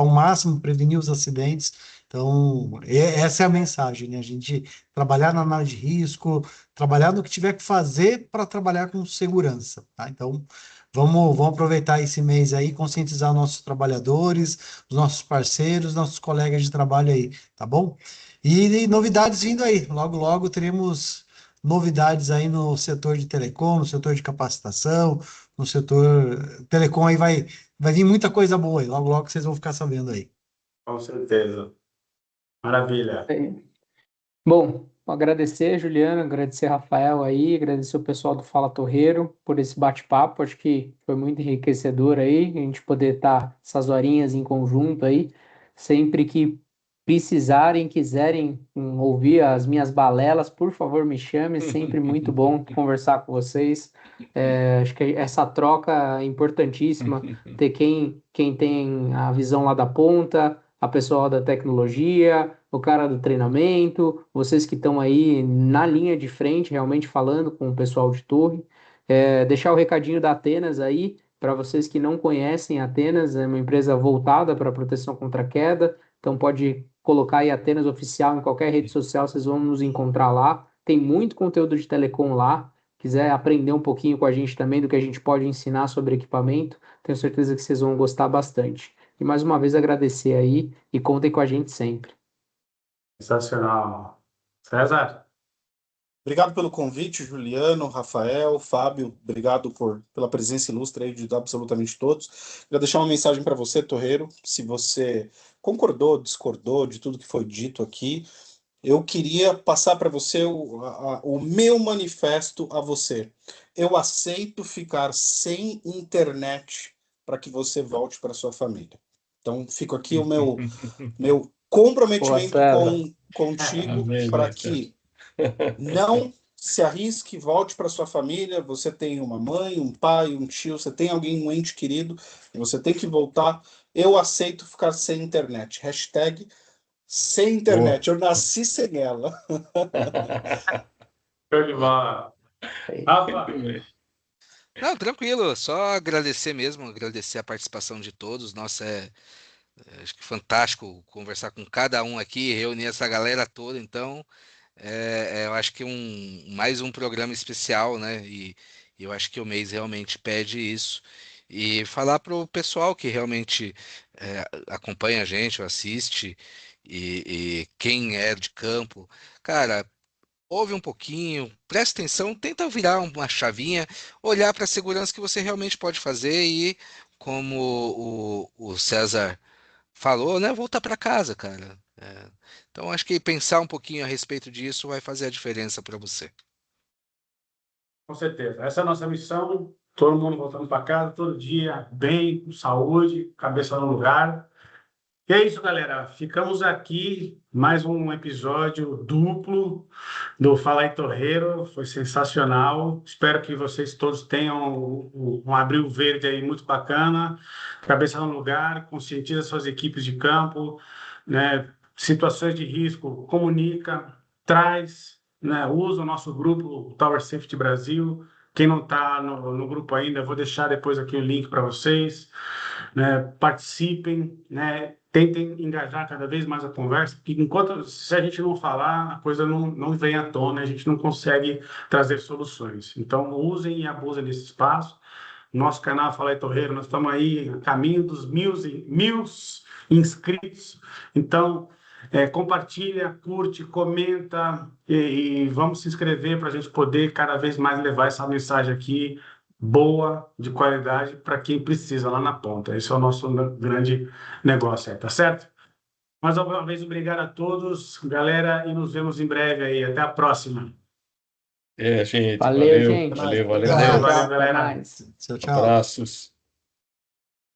máximo prevenir os acidentes. Então, essa é a mensagem, né? A gente trabalhar na análise de risco, trabalhar no que tiver que fazer para trabalhar com segurança, tá? Então, vamos aproveitar esse mês aí, conscientizar nossos trabalhadores, os nossos parceiros, nossos colegas de trabalho aí, tá bom? E novidades vindo aí. Logo, logo teremos novidades aí no setor de telecom, no setor de capacitação, no setor telecom aí vai vir muita coisa boa aí. Logo, logo vocês vão ficar sabendo aí. Com certeza. Maravilha. Bom, agradecer, Juliana, agradecer, Rafael aí, agradecer o pessoal do Fala Torreiro por esse bate-papo, acho que foi muito enriquecedor aí, a gente poder estar essas horinhas em conjunto aí, sempre que precisarem, quiserem ouvir as minhas balelas, por favor me chame, sempre muito bom conversar com vocês, acho que essa troca é importantíssima, ter quem tem a visão lá da ponta, a pessoa da tecnologia, o cara do treinamento, vocês que estão aí na linha de frente, realmente falando com o pessoal de torre. Deixar o recadinho da Atenas aí, para vocês que não conhecem, Atenas é uma empresa voltada para proteção contra queda, então pode colocar aí Atenas Oficial em qualquer rede social, vocês vão nos encontrar lá. Tem muito conteúdo de telecom lá. Quiser aprender um pouquinho com a gente também do que a gente pode ensinar sobre equipamento, tenho certeza que vocês vão gostar bastante. E mais uma vez agradecer aí e contem com a gente sempre. Sensacional. César? Obrigado pelo convite, Juliano, Rafael, Fábio. Obrigado pela presença ilustre aí de absolutamente todos. Quero deixar uma mensagem para você, Torreiro. Se você concordou, discordou de tudo que foi dito aqui, eu queria passar para você o meu manifesto a você. Eu aceito ficar sem internet para que você volte para sua família. Então, fico aqui o meu comprometimento contigo para que não se arrisque, volte para sua família. Você tem uma mãe, um pai, um tio, você tem alguém, um ente querido, e você tem que voltar. Eu aceito ficar sem internet. Hashtag sem internet. Eu nasci sem ela. Show de bola. Rafa, Não, tranquilo, só agradecer mesmo, agradecer a participação de todos. Nossa, acho que fantástico conversar com cada um aqui, reunir essa galera toda. Então, eu acho que mais um programa especial, né? E eu acho que o mês realmente pede isso. E falar para o pessoal que realmente acompanha a gente, ou assiste, e quem é de campo, cara, ouve um pouquinho, presta atenção, tenta virar uma chavinha, olhar para a segurança que você realmente pode fazer e, como o César falou, né, voltar para casa, cara. Então, acho que pensar um pouquinho a respeito disso vai fazer a diferença para você. com certeza. Essa é a nossa missão. Todo mundo voltando para casa, todo dia, bem, com saúde, cabeça no lugar. E é isso, galera. Ficamos aqui, mais um episódio duplo do Fala aí Torreiro. Foi sensacional. Espero que vocês todos tenham um abril verde aí muito bacana, cabeça no lugar, conscientiza suas equipes de campo, né? Situações de risco, comunica, traz, né? Usa o nosso grupo Tower Safety Brasil. Quem não está no grupo ainda, eu vou deixar depois aqui o link para vocês, né? Participem, né? Tentem engajar cada vez mais a conversa, porque se a gente não falar, a coisa não vem à tona, a gente não consegue trazer soluções. Então, usem e abusem desse espaço. Nosso canal Fala aí Torreiro, nós estamos aí a caminho dos mil inscritos. Então, compartilha, curte, comenta e vamos se inscrever para a gente poder cada vez mais levar essa mensagem aqui boa, de qualidade, para quem precisa lá na ponta. Esse é o nosso grande negócio aí, tá certo? Mais uma vez, obrigado a todos, galera, e nos vemos em breve aí. Até a próxima. Gente, Valeu, gente. valeu, Valeu, Tchau, valeu, até galera. mais. Tchau, tchau. Abraços.